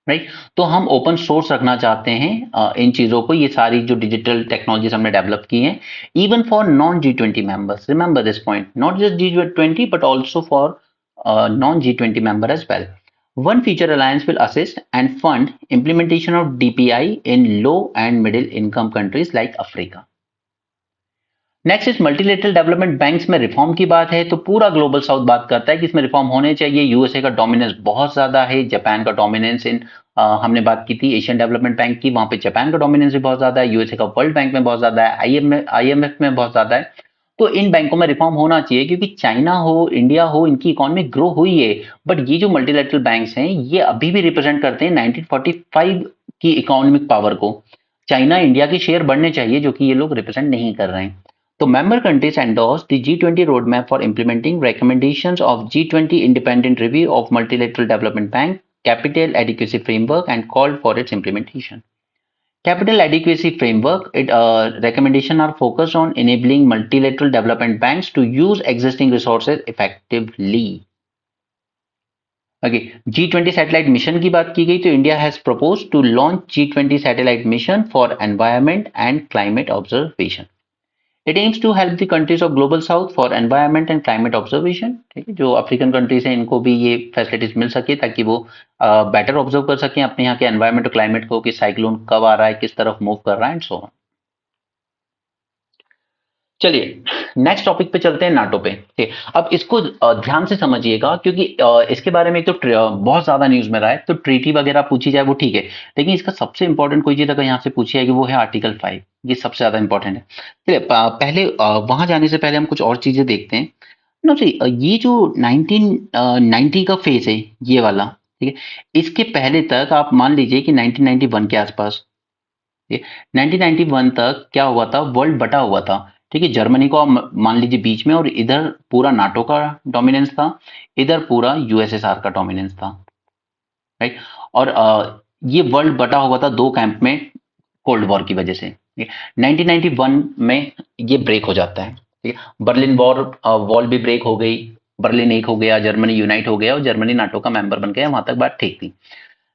राइट। तो हम ओपन सोर्स रखना चाहते हैं इन चीजों को, ये सारी जो डिजिटल टेक्नोलॉजीज हमने डेवलप की हैं, even for non G20 members. Remember this point, not just G20 but also for non G20 member as well. One future alliance will assist and fund implementation of DPI in low and middle income countries like Africa. Next is multilateral development banks में reform की बात है तो पूरा global south बात करता है कि इसमें रिफॉर्म होने चाहिए। यूएसए का डोमिनेंस बहुत ज्यादा है, जापान का डोमिनेंस इन हमने बात की थी एशियन डेवलपमेंट बैंक की, वहां पे जापान का डोमिनेंस भी बहुत ज्यादा है, यूएसए का वर्ल्ड बैंक में बहुत ज्यादा है, आईएमएफ में बहुत ज्यादा है। तो इन बैंकों में रिफॉर्म होना चाहिए क्योंकि चाइना हो, इंडिया हो, इनकी इकोनॉमी ग्रो हुई है, बट ये जो मल्टीलेटरल बैंक्स हैं ये अभी भी रिप्रेजेंट करते हैं 1945 की इकोनॉमिक पावर को। चाइना, इंडिया के शेयर बढ़ने चाहिए जो कि ये लोग रिप्रेजेंट नहीं कर रहे हैं। So member countries endorsed the G20 roadmap for implementing recommendations of G20 independent review of multilateral development bank capital adequacy framework and called for its implementation. Capital adequacy framework recommendation are focused on enabling multilateral development banks to use existing resources effectively. Okay, G20 satellite mission की बात की गई तो India has proposed to launch G20 satellite mission for environment and climate observation. It aims to help the countries of global south for environment and climate observation. ठीक है, जो African countries हैं इनको भी ये फैसिलिटीज मिल सके ताकि वो बेटर ऑब्जर्व कर सकें अपने यहाँ के एनवायरनमेंट और क्लाइमेट को, कि साइक्लोन कब आ रहा है, किस तरफ मूव कर रहा है एंड सो ऑन। चलिए नेक्स्ट टॉपिक पे चलते हैं, नाटो पे। ठीक है, अब इसको ध्यान से समझिएगा क्योंकि इसके बारे में तो बहुत ज्यादा न्यूज में रहा है, तो ट्रीटी वगैरह पूछी जाए वो ठीक है, लेकिन इसका सबसे इंपॉर्टेंट कोई चीज अगर यहाँ से पूछी जाएगी वो है आर्टिकल 5। ये सबसे ज्यादा इंपॉर्टेंट है। चलिए पहले वहां जाने से पहले हम कुछ और चीजें देखते हैं ना। ये जो 1990 का फेज है ये वाला, ठीक है, इसके पहले तक आप मान लीजिए कि 1991 के आसपास, ठीक है, 1991 तक क्या हुआ था, वर्ल्ड बटा हुआ था। ठीक है, जर्मनी को आप मान लीजिए बीच में, और इधर पूरा नाटो का डोमिनेंस था, इधर पूरा यूएसएसआर का डोमिनेंस था। राइट, और ये वर्ल्ड बटा हुआ था दो कैंप में कोल्ड वॉर की वजह से। ठीक है, 1991 में ये ब्रेक हो जाता है। ठीक है, बर्लिन वॉल भी ब्रेक हो गई, बर्लिन एक हो गया, जर्मनी यूनाइट हो गया और जर्मनी नाटो का मेंबर बन गया। वहां तक बात ठीक थी।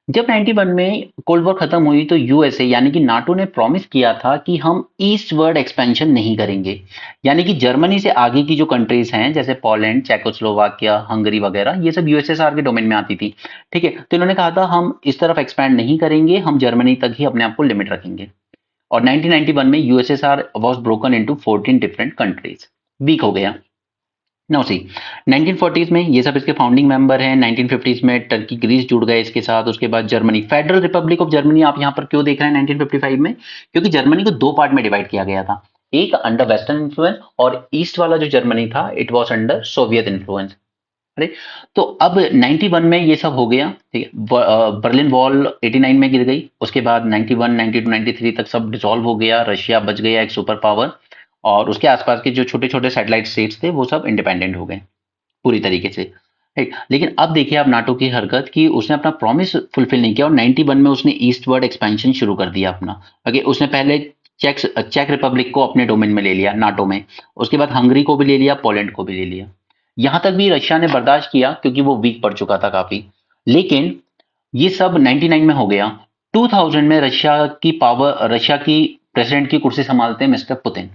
जब 91 में कोल्ड वॉर खत्म हुई तो यूएसए यानी कि नाटो ने प्रॉमिस किया था कि हम ईस्टवर्ड एक्सपेंशन नहीं करेंगे, यानी कि जर्मनी से आगे की जो कंट्रीज हैं जैसे पोलैंड, चेकोस्लोवाकिया, हंगरी वगैरह, ये सब यूएसएसआर के डोमेन में आती थी। ठीक है, तो इन्होंने कहा था हम इस तरफ एक्सपैंड नहीं करेंगे, हम जर्मनी तक ही अपने आप को लिमिट रखेंगे। और 1991 में USSR was broken into 14 different countries, weak हो गया। नाउ सी 1940s में ये सब इसके फाउंडिंग मेंबर हैं। 1950s में टर्की, ग्रीस जुड़ गए इसके साथ। उसके बाद Germany, federal Republic of Germany आप यहाँ पर क्यों देख रहे हैं 1955 में, क्योंकि जर्मनी को दो पार्ट में डिवाइड किया गया था, एक अंडर वेस्टर्न इन्फ्लुएंस और ईस्ट वाला जो जर्मनी था it was under Soviet influence. Right, तो अब 91 में ये सब हो गया। ठीक है, बर्लिन वॉल 89 में गिर गई। उसके बाद 91, 92, 93 तक सब डिसॉल्व हो गया, रशिया बच गया एक सुपर पावर, और उसके आसपास के जो छोटे छोटे सैटेलाइट स्टेट्स थे वो सब इंडिपेंडेंट हो गए पूरी तरीके से। राइट, लेकिन अब देखिए आप नाटो की हरकत कि उसने अपना प्रॉमिस फुलफिल नहीं किया, और 91 में उसने ईस्टवर्ड एक्सपेंशन शुरू कर दिया अपना। ओके, उसने पहले चेक रिपब्लिक को अपने डोमेन में ले लिया नाटो में, उसके बाद हंगरी को भी ले लिया, पोलैंड को भी ले लिया। यहां तक भी रशिया ने बर्दाश्त किया क्योंकि वो वीक पड़ चुका था काफी, लेकिन ये सब 99 में हो गया। 2000 में रशिया की प्रेसिडेंट की कुर्सी संभालते हैं मिस्टर पुतिन।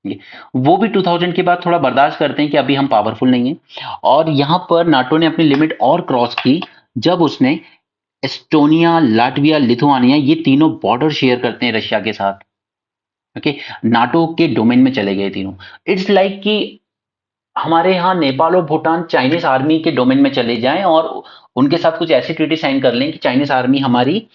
ये- वो भी 2000 के बाद थोड़ा बर्दाश्त करते हैं कि अभी हम पावरफुल नहीं है, और यहां पर नाटो ने अपनी लिमिट और क्रॉस की जब उसने एस्टोनिया, लाटविया, लिथुआनिया, ये तीनों बॉर्डर शेयर करते हैं रशिया के साथ। ओके, नाटो के डोमेन में चले गए तीनों। इट्स लाइक कि हमारे यहाँ नेपाल और भूटान चाइनीज आर्मी के डोमेन में चले जाएं और उनके साथ कुछ ऐसी ट्रीटी साइन कर लें कि चाइनीज आर्मी हमारी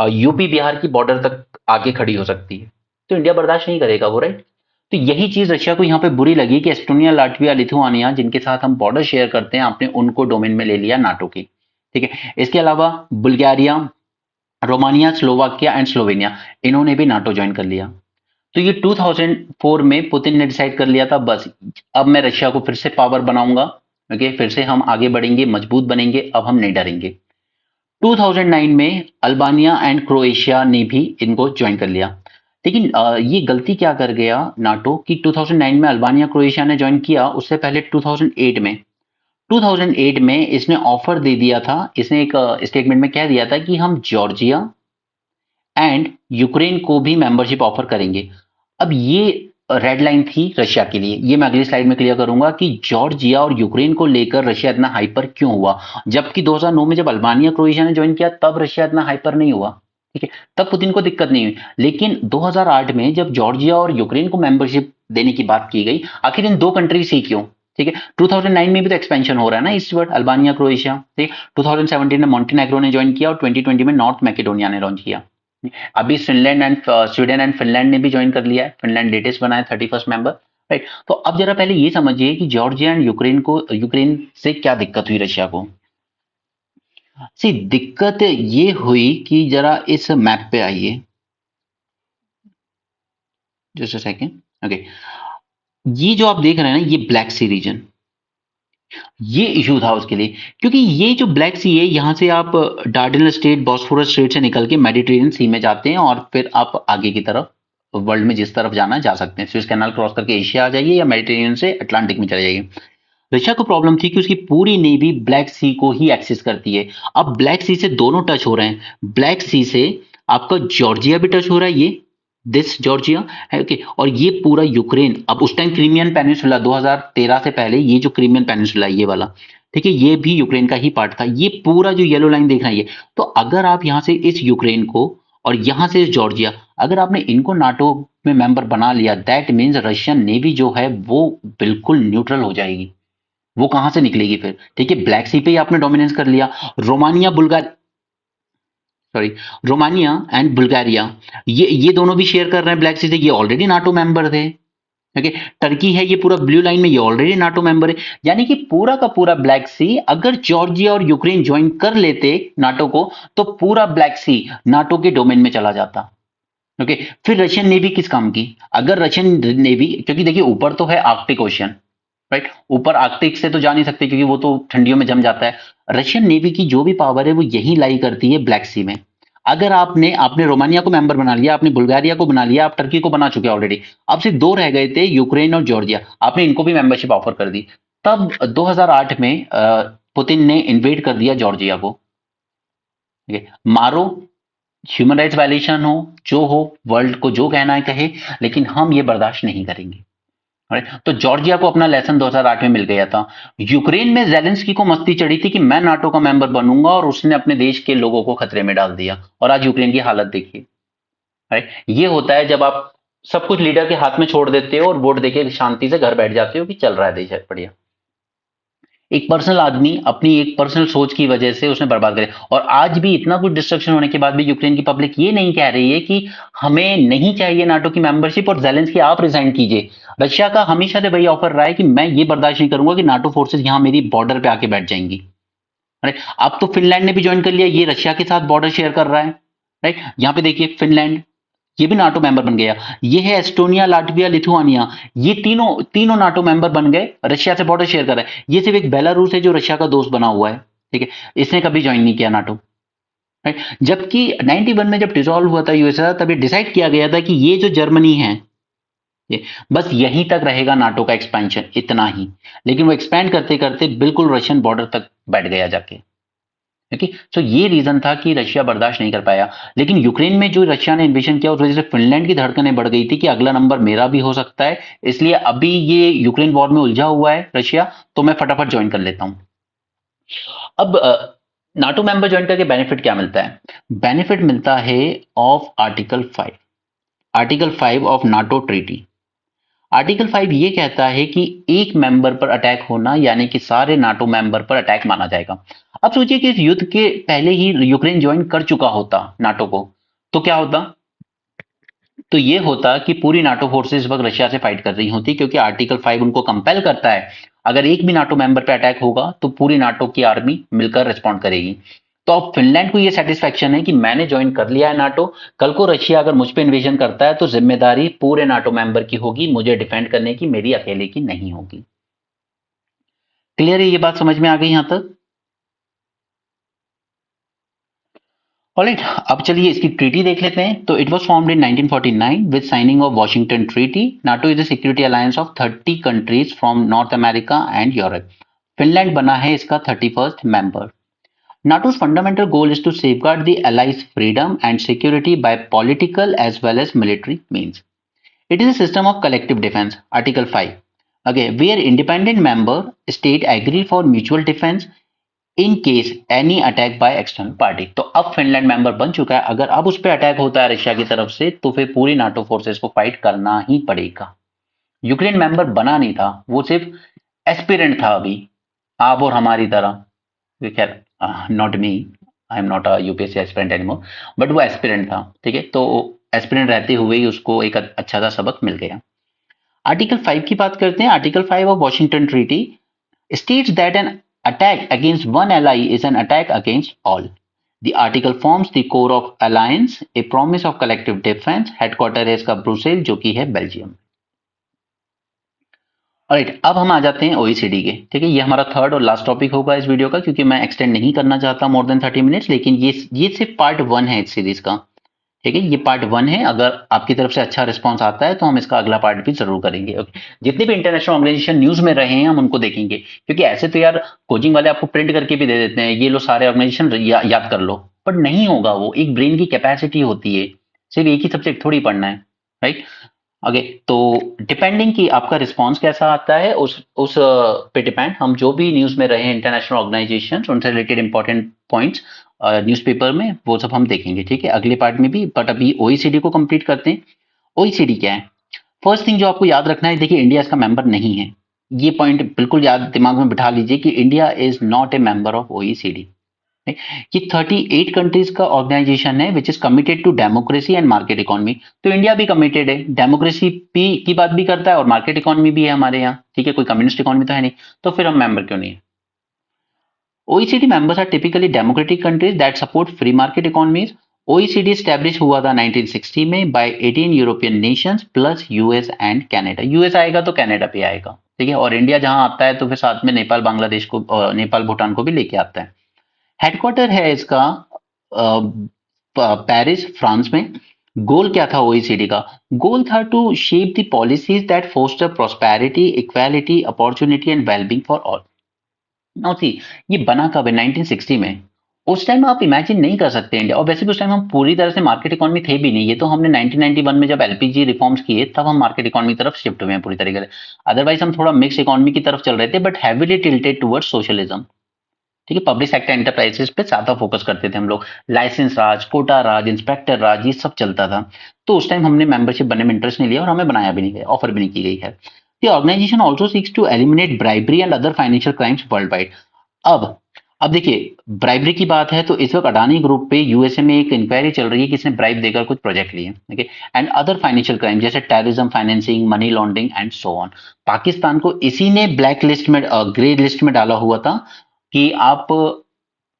यूपी बिहार की बॉर्डर तक आके खड़ी हो सकती है, तो इंडिया बर्दाश्त नहीं करेगा वो। राइट, तो यही चीज रशिया को यहाँ पे बुरी लगी कि एस्टोनिया, लाटविया, लिथुआनिया जिनके साथ हम बॉर्डर शेयर करते हैं आपने उनको डोमेन में ले लिया नाटो की। ठीक है, इसके अलावा Bulgaria, Romania, Slovakia and Slovenia, इन्होंने भी नाटो ज्वाइन कर लिया। तो ये 2004 में पुतिन ने डिसाइड कर लिया था बस अब मैं रशिया को फिर से पावर बनाऊंगा। ओके, फिर से हम आगे बढ़ेंगे, मजबूत बनेंगे, अब हम नहीं डरेंगे। 2009 में अल्बानिया एंड क्रोएशिया ने भी इनको ज्वाइन कर लिया। लेकिन ये गलती क्या कर गया नाटो कि 2009 में अल्बानिया, क्रोएशिया ने ज्वाइन किया, उससे पहले 2008 में इसने ऑफर दे दिया था। इसने एक स्टेटमेंट में कह दिया था कि हम जॉर्जिया एंड यूक्रेन को भी मेंबरशिप ऑफर करेंगे। अब ये रेड लाइन थी रशिया के लिए, ये मैं अगली स्लाइड में क्लियर करूंगा कि जॉर्जिया और यूक्रेन को लेकर रशिया इतना हाइपर क्यों हुआ, जबकि 2009 में जब अल्बानिया, क्रोएशिया ने ज्वाइन किया तब रशिया इतना हाइपर नहीं हुआ। ठीक है, तब पुतिन को दिक्कत नहीं हुई, लेकिन 2008 में जब जॉर्जिया और यूक्रेन को मेंबरशिप देने की बात की गई, आखिर इन दो कंट्रीज ही क्यों। ठीक है, 2009 में भी तो एक्सपेंशन हो रहा है ना ईस्टवर्ड, अल्बानिया, क्रोएशिया। ठीक, 2017 में मॉन्टेनेग्रो ने ज्वाइन किया और 2020 में नॉर्थ मैकेडोनिया ने लॉन्च किया। अभी Finland and Sweden and Finland ने भी ज्वाइन कर लिया है, फिनलैंड लेटेस्ट बना है 31st मेंबर। राइट, तो अब जरा पहले ये समझिए कि जॉर्जिया एंड यूक्रेन से क्या दिक्कत हुई रशिया को। सी दिक्कत ये हुई कि जरा इस मैप पे आइए, जस्ट अ सेकेंड। ओके, ये जो आप देख रहे हैं ना, ये ब्लैक सी रीजन, ये इशू था उसके लिए, क्योंकि ये जो ब्लैक सी है यहाँ से आप डार्डेनल स्टेट, बॉस्फोरस स्ट्रेट से निकल के मेडिटेरियन सी में जाते हैं और फिर आप आगे की तरफ वर्ल्ड में जिस तरफ जाना जा सकते हैं, स्विस कैनाल क्रॉस करके एशिया आ जाइए या मेडिटेरियन से अटलांटिक में चले जाइए। रशिया को प्रॉब्लम थी कि उसकी पूरी नेवी ब्लैक सी को ही एक्सेस करती है। अब ब्लैक सी से दोनों टच हो रहे हैं, ब्लैक सी से आपका जॉर्जिया भी टच हो रहा है, ये दिस जॉर्जिया है, ओके। और ये पूरा यूक्रेन, अब उस टाइम क्रीमियन पेनिनसुला 2013 से पहले ये जो क्रीमियन पेनिनसुला ये वाला, ठीक है, ये भी यूक्रेन का ही पार्ट था। ये पूरा जो येलो लाइन देख रहे हैं ये, तो अगर आप यहाँ से इस यूक्रेन को और यहाँ से इस जॉर्जिया, अगर आपने इनको नाटो में मेंबर बना लिया, दैट मीन्स रशियन नेवी जो है वो बिल्कुल न्यूट्रल हो जाएगी। वो कहां से निकलेगी फिर? ठीक है, ब्लैक सी पे ही आपने डोमिनेंस कर लिया। Romania Bulgar sorry Romania and Bulgaria, ये दोनों भी शेयर कर रहे हैं ब्लैक सी से, ये ऑलरेडी नाटो मेंबर थे। ओके, टर्की है ये पूरा ब्लू लाइन में, ये ऑलरेडी नाटो मेंबर है। यानी कि पूरा का पूरा ब्लैक सी, अगर जॉर्जिया और यूक्रेन ज्वाइन कर लेते नाटो को, तो पूरा ब्लैक सी नाटो के डोमेन में चला जाता। ओके, फिर रशियन नेवी किस काम की? अगर रशियन नेवी, क्योंकि देखिए ऊपर तो है आर्कटिक ओशियन, राइट, ऊपर आर्कटिक से तो जा नहीं सकते क्योंकि वो तो ठंडियों में जम जाता है। रशियन नेवी की जो भी पावर है वो यही लाई करती है ब्लैक सी में। अगर आपने आपने रोमानिया को मेंबर बना लिया, आपने बुल्गारिया को बना लिया, आप टर्की को बना चुके ऑलरेडी, अब सिर्फ दो रह गए थे, यूक्रेन और जॉर्जिया, आपने इनको भी मेंबरशिप ऑफर कर दी। तब 2008 में पुतिन ने इन्वेड कर दिया जॉर्जिया को। ठीक है, मारो, ह्यूमन राइट्स वायलेशन हो, जो हो, वर्ल्ड को जो कहना है कहे, लेकिन हम ये बर्दाश्त नहीं करेंगे। राइट, तो जॉर्जिया को अपना लेसन 2008 में मिल गया था। यूक्रेन में जेलेंस्की को मस्ती चढ़ी थी कि मैं नाटो का मेंबर बनूंगा, और उसने अपने देश के लोगों को खतरे में डाल दिया। और आज यूक्रेन की हालत देखिए। राइट, ये होता है जब आप सब कुछ लीडर के हाथ में छोड़ देते हो और वोट देके शांति से घर बैठ जाते हो कि चल रहा है देश है बढ़िया। एक पर्सनल आदमी अपनी एक पर्सनल सोच की वजह से उसने बर्बाद करे। और आज भी इतना कुछ डिस्ट्रक्शन होने के बाद भी यूक्रेन की पब्लिक ये नहीं कह रही है कि हमें नहीं चाहिए नाटो की मेंबरशिप और जेलेंस्की आप रिजाइन कीजिए। रशिया का हमेशा से वही ऑफर रहा है कि मैं ये बर्दाश्त नहीं करूंगा कि नाटो फोर्सेस यहां मेरी बॉर्डर पे आके बैठ जाएंगी। राइट, अब तो फिनलैंड ने भी ज्वाइन कर लिया, ये रशिया के साथ बॉर्डर शेयर कर रहा है। राइट, यहां पे देखिए फिनलैंड, ये भी नाटो मेंबर बन गया। ये है एस्टोनिया, लाटविया, लिथुआनिया, ये तीनों तीनों नाटो मेंबर बन गए, रशिया से बॉर्डर शेयर कर रहे हैं। ये सिर्फ एक बेलारूस है जो रशिया का दोस्त बना हुआ है। ठीक है, इसने कभी ज्वाइन नहीं किया नाटो। राइट, जबकि 91 में जब डिसॉल्व हुआ था यूएसएसआर, तब ये डिसाइड किया गया था कि ये जो जर्मनी है, ये बस यहीं तक रहेगा नाटो का एक्सपेंशन, इतना ही। लेकिन वो एक्सपैंड करते करते बिल्कुल रशियन बॉर्डर तक बैठ गया जाके। ओके, सो ये रीजन था कि रशिया बर्दाश्त नहीं कर पाया। लेकिन यूक्रेन में जो रशिया ने इन्वेशन किया, उस वजह से फिनलैंड की धड़कनें बढ़ गई थी कि अगला नंबर मेरा भी हो सकता है, इसलिए अभी ये यूक्रेन वॉर में उलझा हुआ है रशिया, तो मैं फटाफट ज्वाइन कर लेता हूं। अब नाटो मेंबर ज्वाइन करके बेनिफिट क्या मिलता है? बेनिफिट मिलता है of article 5, article 5 of NATO treaty. Article 5 ये कहता है कि एक मेंबर पर अटैक होना यानी कि सारे नाटो मेंबर पर अटैक माना जाएगा। अब सोचिए कि इस युद्ध के पहले ही यूक्रेन ज्वाइन कर चुका होता नाटो को, तो क्या होता? तो ये होता कि पूरी नाटो फोर्सेस इस वक्त रशिया से फाइट कर रही होती, क्योंकि आर्टिकल 5 उनको कंपेल करता है, अगर एक भी नाटो मेंबर पे अटैक होगा तो पूरी नाटो की आर्मी मिलकर रिस्पॉन्ड करेगी। तो अब फिनलैंड को ये सेटिस्फेक्शन है कि मैंने ज्वाइन कर लिया है नाटो, कल को रशिया अगर मुझ पे इन्वेजन करता है तो जिम्मेदारी पूरे नाटो मेंबर की होगी, मुझे डिफेंड करने की, मेरी अकेले की नहीं होगी। क्लियर है? ये बात समझ में आ गई यहां तक? ऑलराइट, अब चलिए इसकी ट्रीटी देख लेते हैं। तो it was formed in 1949 with signing off Washington treaty. NATO is a security alliance of 30 countries from north America and Europe. Finland बना है इसका 31st member. NATO's fundamental goal is to safeguard the allies' freedom and security by political as well as military means. It is a system of collective defense, Article 5. Okay, where independent member state agree for mutual defense in case any attack by external party. तो अब Finland member बन चुका है, अगर अब उस पर attack होता है रशिया की तरफ से, तो फिर पूरी नाटो फोर्सेस को फाइट करना ही पड़ेगा। यूक्रेन मेंबर बना नहीं था, वो सिर्फ एस्पिरेंट था अभी, आप और हमारी तरह। खैर, not me, I am not a UPSC aspirant anymore, but वो एस्पिरेंट था। ठीक है, तो एस्पिरेंट रहते हुए ही उसको एक अच्छा सा सबक मिल गया। आर्टिकल 5 की बात करते हैं। Article 5 of Washington treaty states that an attack against one ally is an attack against all. The article forms the core of alliance, a promise of collective defense. Headquarter है इसका ब्रुसेल, जो कि है Belgium. Right, अब हम आ जाते हैं OECD के। ठीक है, ये हमारा थर्ड और लास्ट टॉपिक होगा इस वीडियो का, क्योंकि मैं एक्सटेंड नहीं करना चाहता मोर देन 30 मिनट्स, लेकिन ये सिर्फ पार्ट 1 है इस सीरीज का। ठीक है, ये पार्ट 1 है। अगर आपकी तरफ से अच्छा रिस्पांस आता है तो हम इसका अगला पार्ट भी जरूर करेंगे। ओके, जितने भी इंटरनेशनल ऑर्गेनाइजेशन न्यूज में रहे हैं हम उनको देखेंगे, क्योंकि ऐसे तो यार कोचिंग वाले आपको प्रिंट करके भी दे देते हैं, ये लो सारे ऑर्गेनाइजेशन याद कर लो, बट नहीं होगा। वो एक ब्रेन की कैपेसिटी होती है, सिर्फ एक ही सब्जेक्ट थोड़ी पढ़ना है। राइट। ओके, तो डिपेंडिंग कि आपका रिस्पॉन्स कैसा आता है उस पे डिपेंड हम जो भी न्यूज में रहे इंटरनेशनल ऑर्गेनाइजेशन उनसे रिलेटेड इंपॉर्टेंट पॉइंट्स न्यूज़पेपर में वो सब हम देखेंगे, ठीक है, अगले पार्ट में भी। बट अभी ओईसीडी को कंप्लीट करते हैं। ओईसीडी क्या है? फर्स्ट थिंग जो आपको याद रखना है, देखिए इंडिया इसका मेंबर नहीं है। ये पॉइंट बिल्कुल याद दिमाग में बिठा लीजिए कि India is not a member of OECD. ये 38 कंट्रीज का ऑर्गेनाइजेशन है which is committed to democracy and market economy. तो इंडिया भी कमिटेड है, डेमोक्रेसी भी की बात भी करता है और मार्केट इकोनॉमी भी है हमारे यहाँ, ठीक है, कोई कम्युनिस्ट इकोनॉमी तो है नहीं, तो फिर हम मेंबर क्यों नहीं है? OECD members are typically democratic countries that support free market economies. OECD established हुआ था 1960 में by 18 European Nations plus US and Canada. US आएगा तो कनाडा भी आएगा, ठीक है, और इंडिया जहां आता है तो फिर साथ में नेपाल बांग्लादेश को नेपाल भूटान को भी लेके आता है। हेडक्वार्टर है इसका पेरिस फ्रांस में। गोल क्या था ओईसीडी का? गोल था to shape the policies that foster prosperity, equality, opportunity and wellbeing for all. Now see, ये बना कब है? 1960 में। उस टाइम आप इमेजिन नहीं कर सकते इंडिया, और वैसे भी उस टाइम हम पूरी तरह से मार्केट इकोनॉमी थे भी नहीं। ये तो हमने 1991 में जब एलपीजी रिफॉर्म्स किए तब हम मार्केट इकोनॉमी की तरफ शिफ्ट हुए हैं पूरी तरीके से। अदरवाइज हम थोड़ा मिक्स इकोनॉमी की तरफ चल रहे थे, but heavily tilted towards socialism, ठीक है। पब्लिक सेक्टर एंटरप्राइजेस पे ज्यादा फोकस करते थे हम लोग। लाइसेंस राज, कोटा राज, इंस्पेक्टर राज, ये सब चलता था। तो उस टाइम हमने मेंबरशिप बनने में इंटरेस्ट नहीं लिया और हमें बनाया भी नहीं गया, ऑफर भी नहीं की गई है। The organization also seeks to eliminate bribery and other financial crimes worldwide. अब अब देखिए, ब्राइबरी की बात है तो इस वक्त अडानी ग्रुप पे यूएसए में एक इंक्वायरी चल रही है कि इसने ब्राइब देकर कुछ प्रोजेक्ट लिए, okay, and other financial crime जैसे terrorism financing, money laundering and so on. Pakistan को इसी ने ब्लैक लिस्ट में, ग्रे लिस्ट में डाला हुआ था कि आप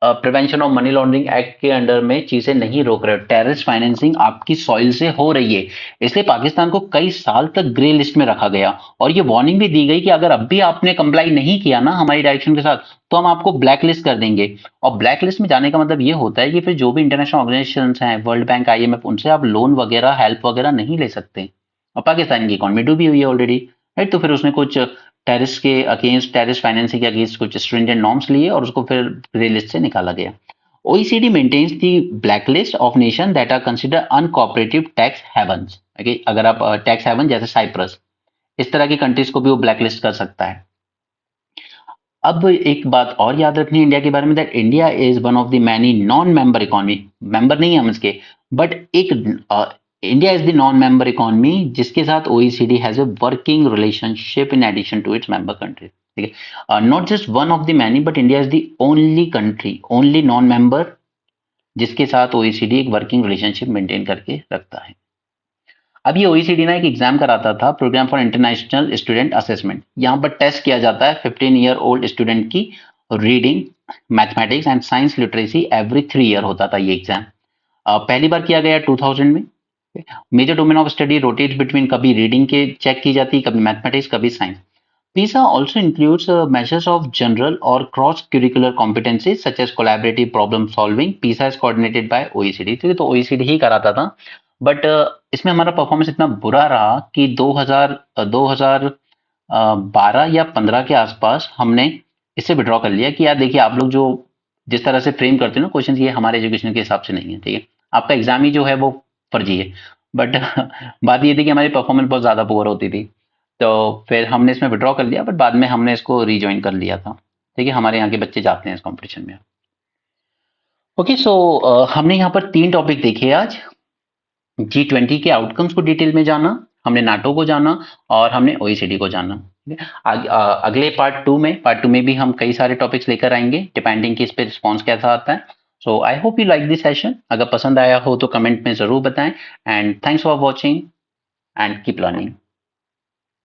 prevention of money laundering act के अंडर में चीजें नहीं रोक रहे हो, टेररिस्ट फाइनेंसिंग आपकी सॉइल से हो रही है। इसलिए पाकिस्तान को कई साल तक ग्रे लिस्ट में रखा गया और ये वार्निंग भी दी गई कि अगर अब भी आपने कंप्लाई नहीं किया ना हमारी डायरेक्शन के साथ तो हम आपको ब्लैक लिस्ट कर देंगे। और ब्लैक लिस्ट में जाने का मतलब ये होता है कि फिर जो भी इंटरनेशनल ऑर्गेनाइजेशन हैं, वर्ल्ड बैंक, आईएमएफ, उनसे आप लोन वगैरह, हेल्प वगैरह नहीं ले सकते। और पाकिस्तान की इकोनॉमी डूबी हुई है ऑलरेडी, राइट। तो फिर उसने कुछ टेररिस्ट के अगेंस्ट, टेररिस्ट फाइनेंसिंग के अगेंस्ट कुछ स्ट्रिंजेंट नॉर्म्स लिए और उसको फिर ग्रे लिस्ट से निकाला गया। OECD maintains the blacklist of nations that are considered uncooperative tax havens. Okay? अगर आप टैक्स हेवन जैसे साइप्रस, इस तरह की कंट्रीज को भी वो ब्लैकलिस्ट कर सकता है। अब एक बात और याद रखनी है इंडिया के बारे में, that India is one of the many non member economy. Member नहीं है हम इसके, बट एक India is the non member economy जिसके साथ OECD has a working relationship in addition to its member countries, ठीक है। Not just one of the many, but India is the only country, only non member जिसके साथ OECD एक working relationship maintain करके रखता है। अब ये OECD ना एक एग्जाम कराता था, programme for international student assessment. यहाँ पर टेस्ट किया जाता है 15 ईयर ओल्ड स्टूडेंट की reading, mathematics and science literacy. Every 3 year होता था ये एग्जाम। पहली बार किया गया 2000 में। Major domain of study rotate between, कभी रीडिंग के चेक की जाती, कभी मैथमेटिक्स, कभी science. PISA also includes measures of general or cross-curricular competencies such as collaborative problem solving. PISA is coordinated by OECD, ठीक है, तो OECD ही कराता था। बट इसमें हमारा परफॉर्मेंस इतना बुरा रहा कि 2012 या 15 के आसपास हमने इससे विड्रॉ कर लिया कि यार देखिए आप लोग जो जिस तरह से फ्रेम करते हो ना क्वेश्चन, ये हमारे एजुकेशन के हिसाब से नहीं है, ठीक है, आपका एग्जाम ही जो है वो फर्जी है। बट बात ये थी कि हमारी परफॉर्मेंस बहुत ज्यादा पुअर होती थी, तो फिर हमने इसमें विड्रॉ कर लिया, बट बाद में हमने इसको रीजॉइन कर लिया था, ठीक है। हमारे यहाँ के बच्चे जाते हैं इस कंपटीशन में। ओके, सो हमने यहाँ पर 3 टॉपिक देखे आज। G20 के आउटकम्स को डिटेल में जाना, हमने नाटो को जाना और हमने OECD को जाना, ठीक है। अगले पार्ट 2 में भी हम कई सारे टॉपिक्स लेकर आएंगे डिपेंडिंग कि इस पे रिस्पॉन्स कैसा आता है। So I hope you like this session. अगर पसंद आया हो तो कमेंट में जरूर बताएं, and thanks for watching and keep learning.